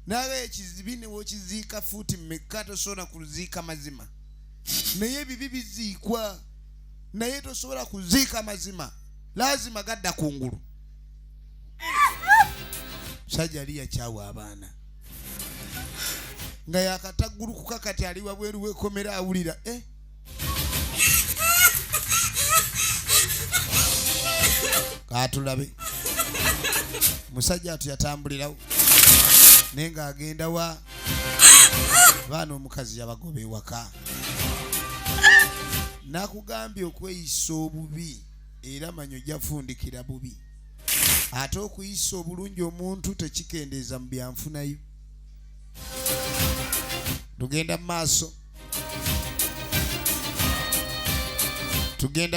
A: nawe ekizibi ne wokiziika fuuti mmeka tosobola kuziika mazima naye ebibi biziikwa naye tosobola kuziika mazima lazima gadda kungulu musajja ali yakyawa abaana nga yakataggulukuka kati ali wabweru wekomera awulira katulabe musajja atu yatambulirawo naye ng'agenda wa baana omukazi yabagoba ewaka nakugambye okweyisa obubi era manyo jafundikira bubi ate okuyisa obulungi omuntu tekikendeeza mu byanfunayo tugenda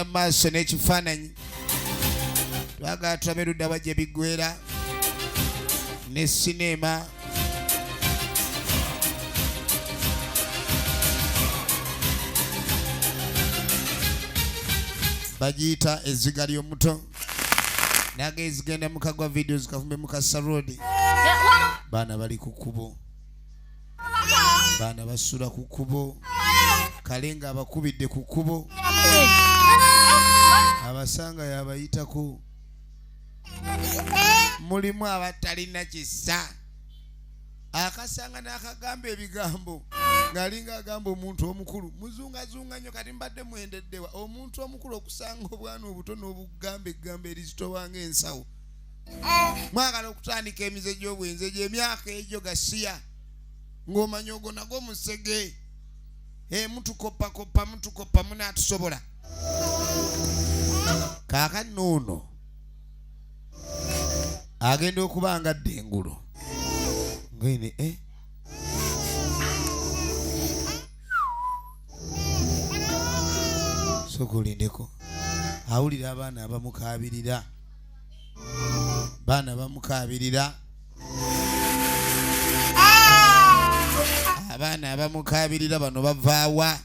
A: mu maaso n'ekifaananyi twagala tulabe ludda bajja biggwera ne sinema bagiyita ezziga ly'omuto naga ezigenda mukagwa video zikafumbe mukasa road baana bali ku kkubo baana basula ku kkubo kale nga abakubidde ku kkubo abasanga yabayitako mulimu abatalina kisa akasanga n'akagamba ebigambo ng'alinga agamba omuntu omukulu muzungazunga nnyo kati mbadde mwendeddewa omuntu omukulu okusanga obwana obutono obugamba eggambo erizitowa ng'ensawo mwagala okutandika emize gy'obwenzi egyo emyaka egyo gasiya ng'omanya ogwo nagwo musege mutukoppa munaatusobola kaakati n'ono agenda okuba nga ddengulo ngene sokulindeko awulira abaana abamukabirira abaana abamukabirira bano bavaawa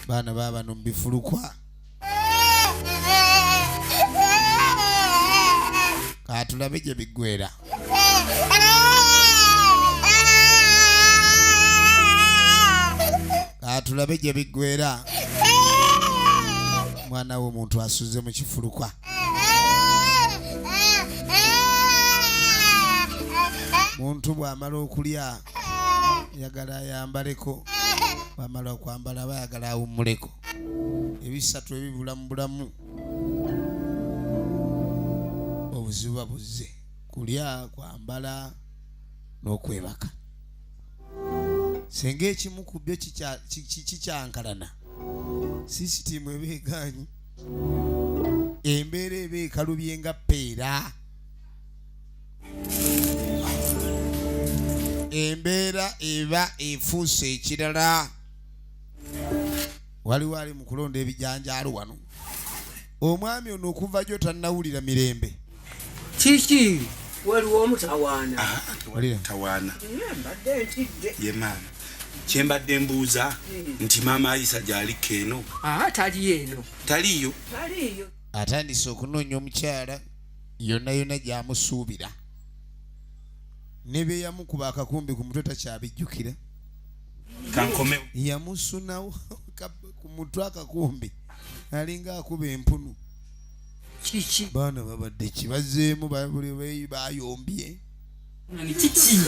A: baana babano mbifulukwa katulabe gye biggwera katulabe gye biggwera mwana w'omuntu asuze mu kifulukwa muntu bw'amala okulya yagala ayambaleko bw'amala okwambala bayagala awummuleko ebisatu ebibula mu bulamu obuzibu buzze kulya kwambala n'okwebaka senga ekimu ku byo kikyankalana sisitimu eba egaanyi embeera eba ekalubye nga ppeera embeera eba efuuse ekirala waliwo ali mu kulonda ebijanjaalo wano omwami ono okuva gyo tannawulira mirembe
H: kiki waliwo omutawaana
D: tawaana ye maama kyembadde mbuuza nti maama Aisha gy'aliko eno
H: taliyo eno
D: taliyo
A: atandise okunoonya omukyala yonna yonna gy'amusuubira ne be yamukuba akakumbi ku mutwe takyabijjukira
D: kankomewo
A: yamusunawo ku mutwe akakumbi alinga akuba empunu
H: kiki
A: baana babadde kibazeemu bayombye
H: kiki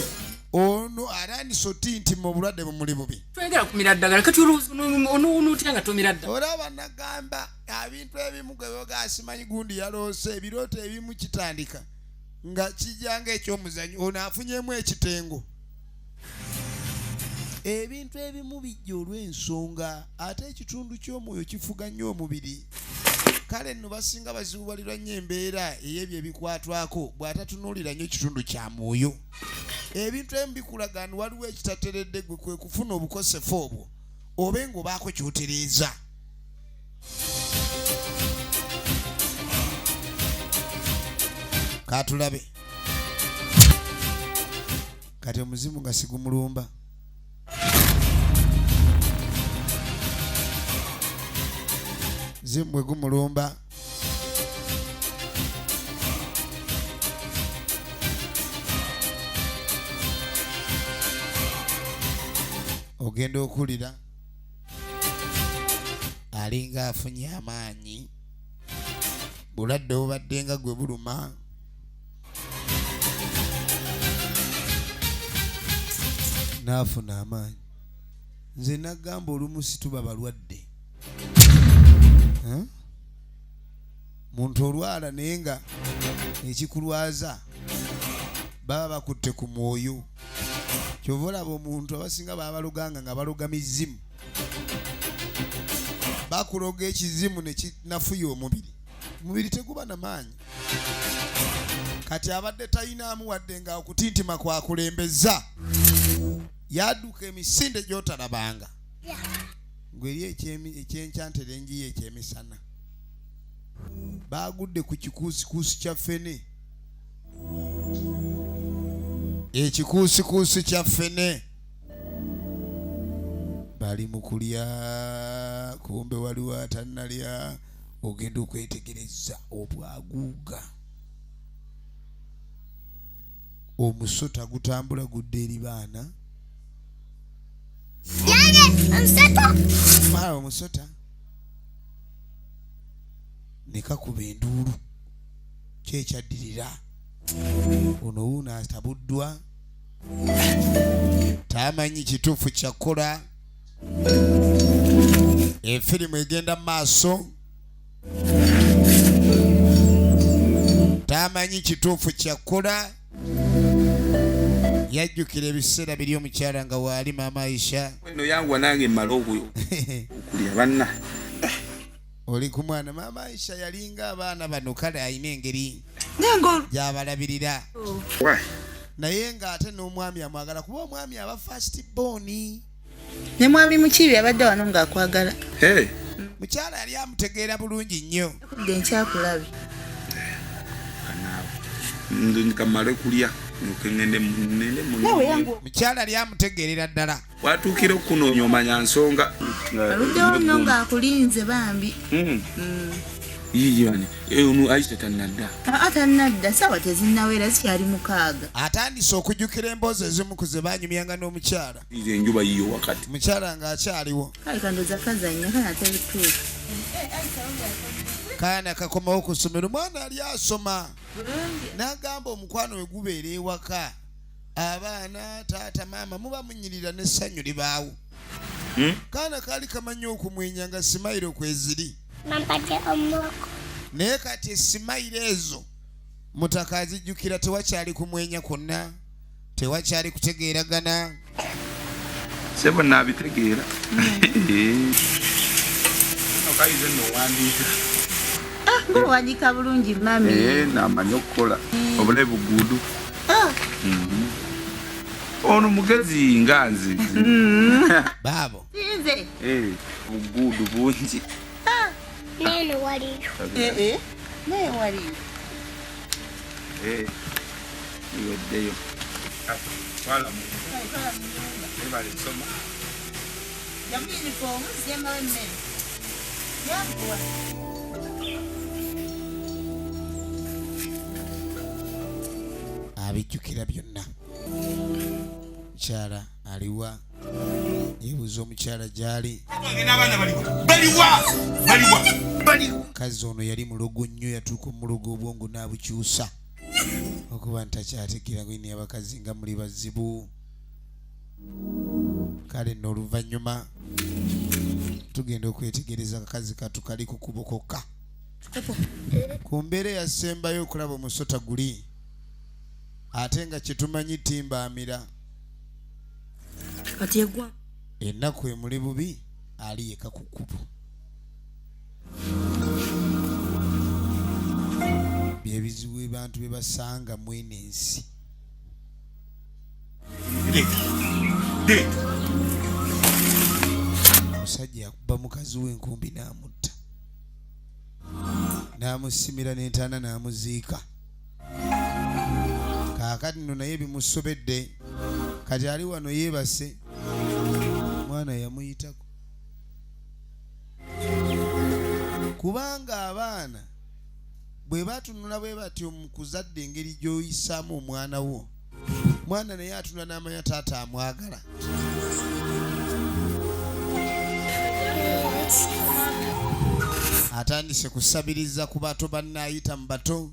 A: ono arandise oti nti mu bulwadde bumuli bubi
H: twegera kumira ddagala kati onootya nga tomira ddagala
A: olaba nagamba ebintu ebimu gwe bogasimanyi gundi yaloose ebirooto ebimu kitandika nga kijanga ekyomuzanyo ono afunyemu ekitengo ebintu ebimu bijja olw'ensonga ate ekitundu ky'omwoyo kifuga nnyo omubiri kale nno basinga bazibubalirwa nnyo embeera ey'ebyo ebikwatwako bw'atatunuulira nnyo ekitundu kya mwoyo ebintu ebimu bikulaga nti waliwo ekitateredde gwe kwe kufuna obukosefu obwo obe ng'obaako ky'otereeza katulabe kati omuzimu nga sigumulumba zimu bwe gumulumba ogenda okulira alinga afunye amaanyi bulwadde obubadde nga gwe buluma naafuna amaanyi nze nagamba olumu situba balwadde muntu olwala naye nga ekikulwaza baba bakutte ku mwoyo kyova olaba omuntu abasinga babaluganga nga baloga mizimu bakuloga ekizimu nekinafuya omubiri teguba namaanyi kati abadde tayinaamu wadde nga okutintima kwakulembeza yadduka emisinde gyotalabanga gweri ekyencantere enjiyo ekyemisana bagudde ku kikuusikuusi kya ffene ekikuusikuusi kya ffene bali mu kulya kumbe waliwo atannalya ogenda okwetegereza obwaguuga omusota gutambula gudde eri baana mala omusota nekakuba enduulu kyekyaddirira ono wuuno atabuddwa tamanyi kituufu kyakola efirimu egenda mu maaso tamanyi kituufu kyakola yajjukira ebiseera biri omukyala nga waali maama Aisha
D: eno yanguwa nange mmala okulya banna
A: oli ku mwana maama Aisha yalinga abaana bano kale alina engeri gyabalabirira
D: Why?
A: naye ng'ate n'omwami amwagala kuba omwami aba first born
C: Ne mwami mukibi abadde wano ng'akwagala.
A: Mukyala yali amutegeera bulungi nnyo.
C: Kudde nkyakulabe.
D: Nkamale kulya.
A: Mukyala yali amutegeerera ddala.
D: Watuukira okunoonya omanya nsonga.
C: Aluddewo nno ng'akulinze bambi.
D: Yiyani, ono Aisha tannadda.
C: Tannadda, ssaawa tezinnawera zikyali 6.
A: Atandise okujjukira emboozi ezimu ku ze baanyumyanga n'omukyala.
D: Enjuba yiyo wakati.
A: Mukyala ng'akyaliwo.
C: Kale kandoza kazannya kana tebituufu.
A: Kaana kakomawo ku ssomero mwana ali asoma. N'agamba omukwano we gubeera ewaka. Abaana taata maama muba munyirira n'essanyu libaawo. Kaana kaali kamanyi okumwenya nga simayiro kweziri. Naye kati esimayiro ezo mutaka azijjukira tewakyali kumwenya kwonna, tewakyali kutegeeragana.
D: Sebo nabitegeera. Okayize n'owandiika.
C: Owandiika bulungi mami.
D: N'amanyi okukola obulabe buguudu. Ono mugezi nga nze.
A: Baabo.
C: Nze.
D: Buguudu bungi.
F: Nene waliyo.
C: Naye waliyo.
D: Iweddeyo. Twala mu. Ebale soma.
C: Yamini ko muzema wemmere. Yambuwa.
A: Abijjukira byonna. Mukyala aliwa. Yeebuuza omukyala gy'ali. Kazi ono yali mulogo nnyo, yatuuka omulogo obwongo n'abukyusa okuba ntakyategeera gwini abakazi nga muli bazibu. Kale nno oluvannyuma tugenda okwetegereza akakazi katu kali ku kubo kokka. Ku mbeera yasembayo okulaba omusota guli ate nga kyetumanyi timbaamira.
E: Kati egwa
A: ennaku emuli bubi ali yeka ku kkubo. Byebizibu abantu bye basanga mwene ensi. Omusajja yakuba mukazi w'enkumbi n'amutta, n'amusimira n'entaana n'amuziika. Kaakati nno naye bimusobedde, kati ali wano yeebase. Mwana yamuyitako kubanga abaana bwe batunula bwe batyo mu kuzadde engeri gy'oyisaamu omwana wo, mwana naye atunula n'amanya taata amwagala. Atandise kusabiriza ku bato bannaayita mu bato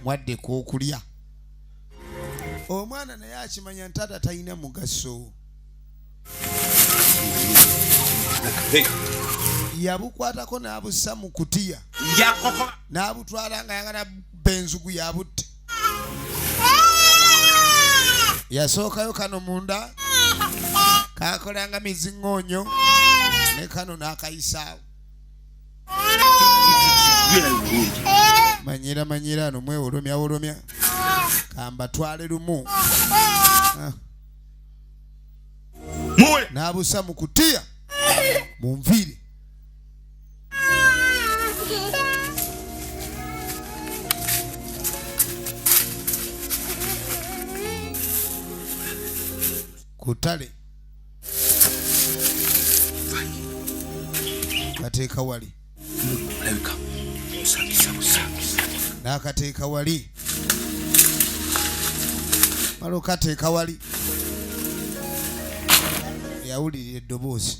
A: mwadde k'okulya. Omwana naye akimanya ntaata talina mugaso. Yabukwatako n'abussa mu kutiya n'abutwala nga yagala benzugu yabutte. Yasookayo kano munda kakolanga miziŋŋoonyo ne kano n'akayisaawo. Manyira ano mwewolomya kambatwale lumu. N'abussa mu kutiya munviire. Kutale kateeka wali n'akateeka wali malo kateeka wali. Yawulira eddoboozi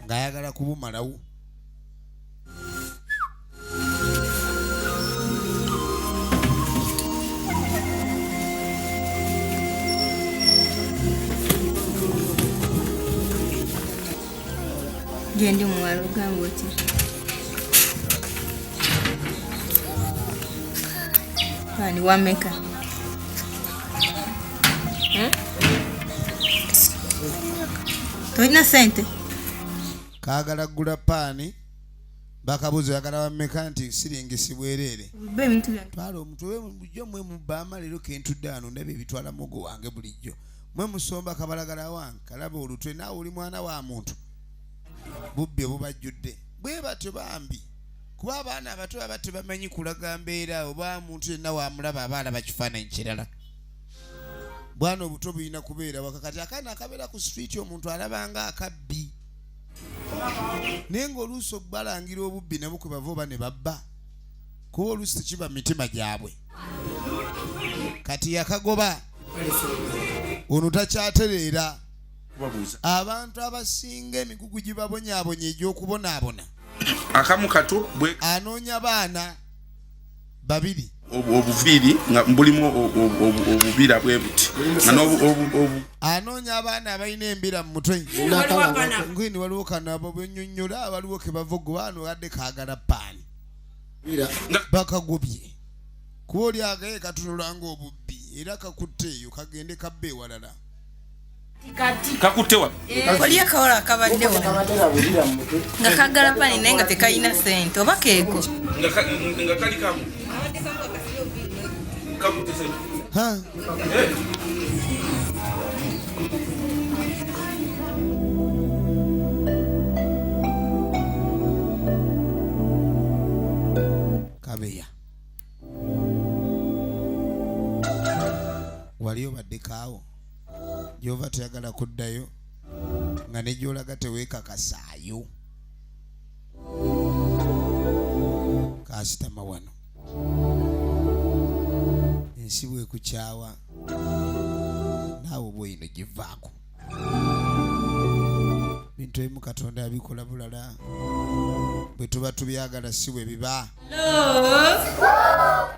A: ng'ayagala kubumalawo.
C: Gyendi muwala ogamba otya? Ani wameka? Tolina sente?
A: Kaagala gula paani bakabuuza yagala wammeka nti siringisi bwereere. Twala omutwe we bulijjo mmwe mubba amaliro kentudde ano ndaba ebitwala mugo wange bulijjo. mwe musomba kabalagala wange kalaba olutwe naawe oli mwana wa muntu bubbi bubajjudde bwe batyo bambi kuba abaana abato baba tebamanyi kulaga mbeera oba muntu yenna wamulaba abaana bakifaananyi kirala bwana obuto bulina kubeera wakakati akaana akabeera ku street omuntu alabanga akabbi naye ng'oluusi okubalangira obubbi nabo kwe bava oba ne babba kuba oluusi tekiba mitima gyabwe kati yakagoba ono takyatereera abantu abasinga emigugu gibabonyaabonya egy'okubonaabona
D: akamu kato bwe
A: anoonya baana babiri
D: obuviri nga mbulimu obubira bwe buti
A: anoonya abaana abalina embira mu mutwe ngwini waliwo kano abo bwennyonnyola waliwo ke bava gubano wadde kaagala paani bakagobye kuba oli agaye katunulanga obubbi era kakutte eyo kagende kabba ewalala
D: kakutte wa
C: oli akawala akabadde nga kagala pani naye nga tekalina ssente oba keeko
D: nga kali kamu kakutte ssente
A: kabeya wali obadde kaawo gyova toyagala kuddayo nga ne gyolaga teweekakasaayo kasitama wano ensi bwekukyawa naawe bweyino givaako bintu ebimu katonda abikola bulala bwe tuba tubyagala si bwe biba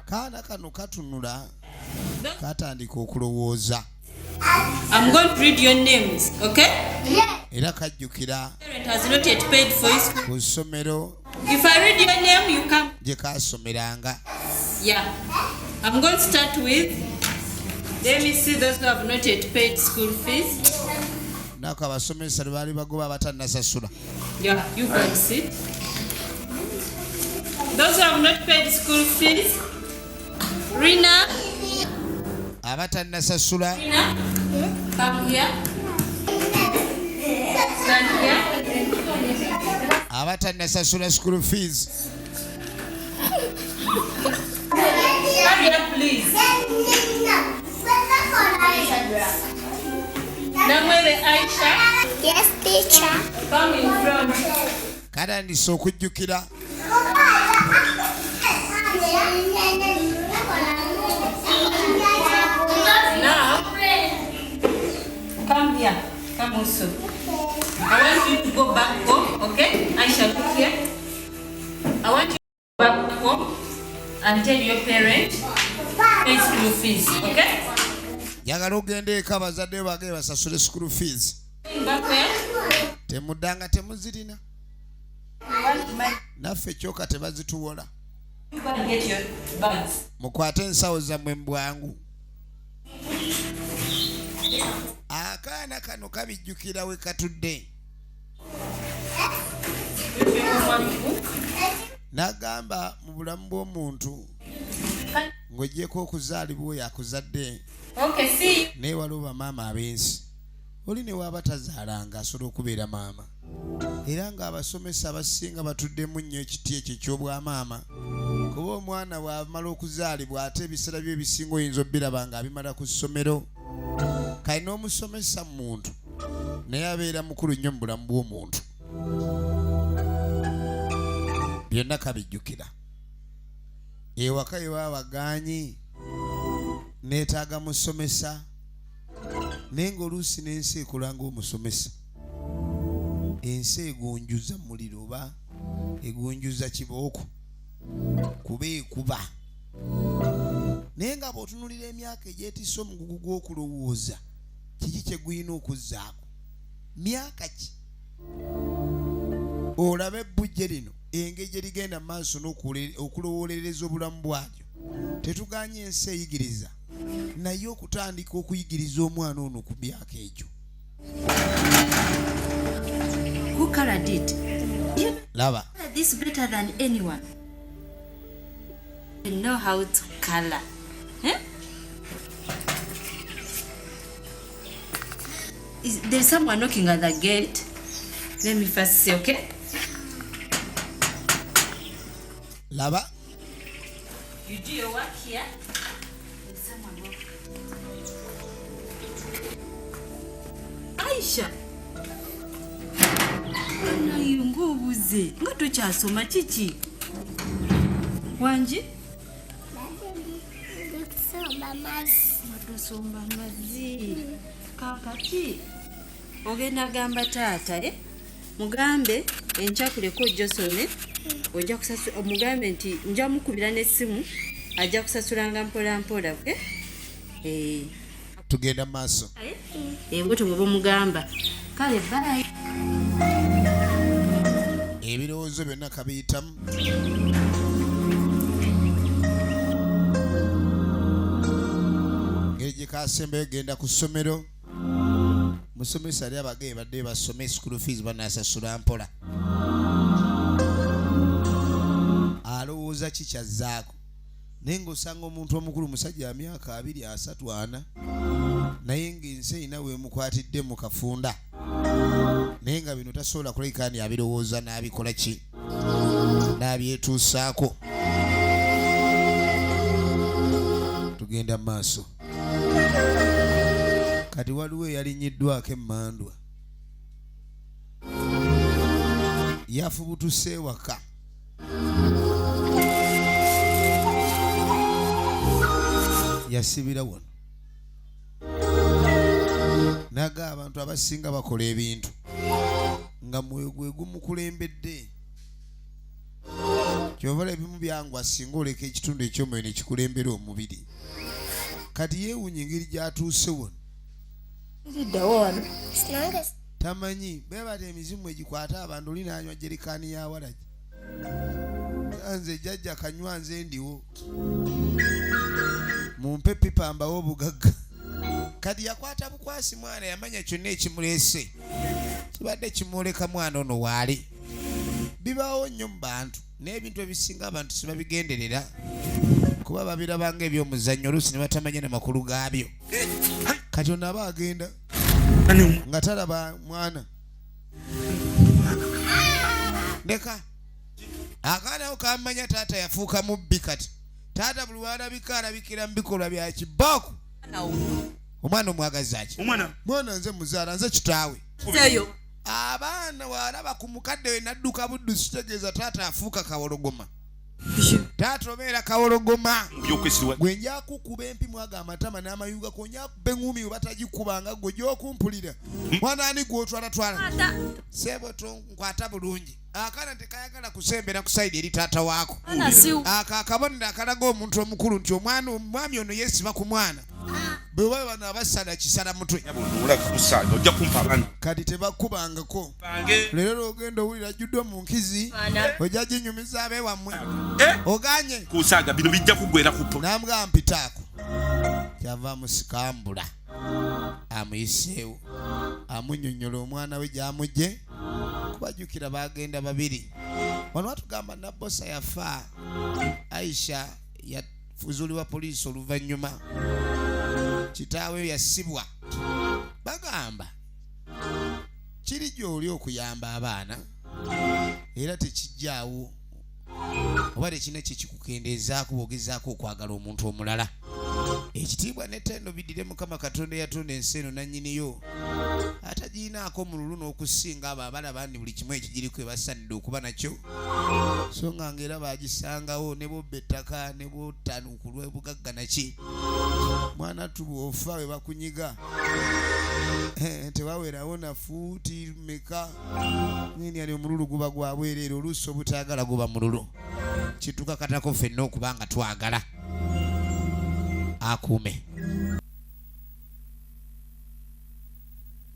A: kaana kano katunula katandika okulowooza
G: I'm going to read your names, okay?
A: era kajjukira
G: Parent has not yet paid for his school.
A: ku ssomero
G: If I read your name, you come.
A: gye kaasomeranga.
G: Yeah. I'm going to start with. Let me see those who have not yet paid school fees.
A: Nako abasomesa baali bagoba abatannasasula.
G: Yeah, you can sit. Those who have not paid school fees. Rina.
A: Abatannasasula.
G: Rina, come here. Stand here.
A: Abatannasasula school fees.
G: Hurry up, please. Namwele Aisha.
F: Yes, teacher.
G: Come in front.
A: Katandise okujjukira.
G: Now, come here. Come also. I want you to go back home, okay? Aisha, look here. I want you to go back home and tell your parents pay school fees, okay?
A: Njagala ogende eka abazadde bagee basasule school fees.
G: Back where?
A: Temuddanga temuzirina. Naffe kyokka tebazituwola.
G: You go and get your bags.
A: Mukwate ensawo zammwe mu bwangu. Akaana kano kabijjukira we katudde. N'agamba mu bulamu bw'omuntu ng'oggyeko okuzaalibwa oyo akuzadde.
G: Okay, see you.
A: Naye waliwo bamaama ab'ensi. Oli ne waaba tazaalanga asobola okubeera maama. Era ng'abasomesa abasinga batuddemu nnyo ekiti ekyo eky'obwamaama. Kuba omwana bw'amala okuzaalibwa ate ebiseera bye ebisinga oyinza obbiraba ng'abimala ku ssomero. Kalina omusomesa muntu naye abeera mukulu nnyo mu bulamu bw'omuntu. Byonna kabijjukira. Ewaka we baba bagaanyi neetaaga musomesa naye ng'oluusi n'ensi ekola ng'omusomesa. Ensi egonjuza muliro oba egonjuza kibooko kuba ekuba. Naye nga bw'otunulira emyaka egyetisse omugugu gw'okulowooza kiki kye gulina okuzzaako? Myaka ki? Olabe ebbujje lino engeri gye ligenda mu maaso n'okulowoolereza obulamu bwalyo. Tetuganye ensi eyigiriza naye okutandika okuyigiriza omwana ono ku myaka egyo.
E: Who colored it? You
A: Laba.
E: know this better than anyone.
G: You know how to color. Huh? There's someone knocking at the gate. Let me first see, okay?
A: Lava.
G: You do your work here. There's someone knocking. Aisha. Nayo ngobuze. Nga tokyasoma kiki? Wanji? Tusomba mazzi. Kakati. Ogenda gamba taata, mugambe enchakuleko Josone. Ojja kusasula omugambe nti nja mukubira n'essimu ajja kusasulanga mpola mpola, okay?
A: Tugenda maaso.
G: Bwetyo bwe bamugamba. Kale bye.
A: Ebirowoozo byonna kabiyitamu. Ngeri gye kasembeyo genda ku ssomero. Musomesa ali abagee badde basome school fees banasasula mpola. Alowooza kikyazzaako. Naye ng'osanga omuntu omukulu musajja wa myaka 2, 3, 4 naye ng'ensi erina weemukwatidde mu kafunda. Naye nga bino tasobola kulabika ni abirowooza n'abikola ki n'abyetuusaako. Tugenda mu maaso. Kati waliwo eyalinyiddwako emmandwa. Yafubutuse ewaka. Yasibira wano. Naga abantu abasinga bakola ebintu nga mwoyo gwe gumukulembedde. Kyovala ebimu byangu asinga oleka ekitundu eky'omwoyo ne kikulembera omubiri. Kati yeewunya engeri gy'atuuse wano. Tamanyi beba emizimu egikwata abantu oli n'anywa jerikaani ya walagi. Nze jjajja kanywa nze ndiwo. Mumpe pipa mbawo obugagga. Kati yakwata bukwasi mwana yamanya kyonna ekimuleese. Kibadde kimwoleka mwana ono waali. Bibaawo nnyo mu bantu n'ebintu ebisinga abantu sibabigenderera kuba babirabanga ebyomuzannyo oluusi ne batamanya n'amakulu gaabyo. Kati ono aba agenda nga talaba mwana. Ndeka akaanawo kamanya taata yafuuka mubbi kati. Taata buli walabika alabikira mu bikolwa bya kibooku. Omwana omwagaza ki? Mwana nze muzaala nze kitaawe. Abaana walaba ku mukadde we nadduka buddusi kitegeeza taata afuuka kawologoma. Taata obeera kawologoma. Gwe nja kukuba empimu aga amatama n'amayuga ko nja kuba eŋŋumi we batagikubanga gwe gy'okumpulira. Mwana ani gw'otwalatwala? Sebo tonkwata bulungi. Akaana tekayagala kusembera ku sayidi eri taata waako. Akabonero akalaga omuntu omukulu nti omwami ono yeesiba ku mwana. Bwe baba bano abasala kisala mutwe. Kati tebakubangako. Leero lw'ogenda owulira ajjuddwa mu nkizi ojja ginyumiza abeewammwe. Oganye
D: kusaaga bino bijja kugwera ku
A: n'amugamba mpitaako. Kyava musikambula amuyiseewo amunnyonnyola omwana we gy'amugye kubajjukira baagenda babiri. Wano batugamba Nabbosa yafa. Aisha yafuzuulibwa poliisi oluvannyuma. Kitaawe yasibwa. Bagamba kiri gy'oli okuyamba abaana era tekijjaawo oba tekina kikikukendeezaako bw'ogezaako okwagala omuntu omulala. Ekitiibwa n'ettendo biddire Mukama Katonda eyatonda ensi eno nannyiniyo atagirinaako mululu n'okusinga abo abalaba nti buli kimu ekigiriko ebasanidde okuba nakyo. So nga ng'era baagisangawo ne bobba ettaka ne bottanukulwa ebugagga naki. Mwana tubwofa we bakunyiga tewawerawo na fuuti meka. Ngeni ali omululu guba gwa bwereere oluusi obutaagala guba mululu. Kitukakatako ffenna okuba nga twagala akuume.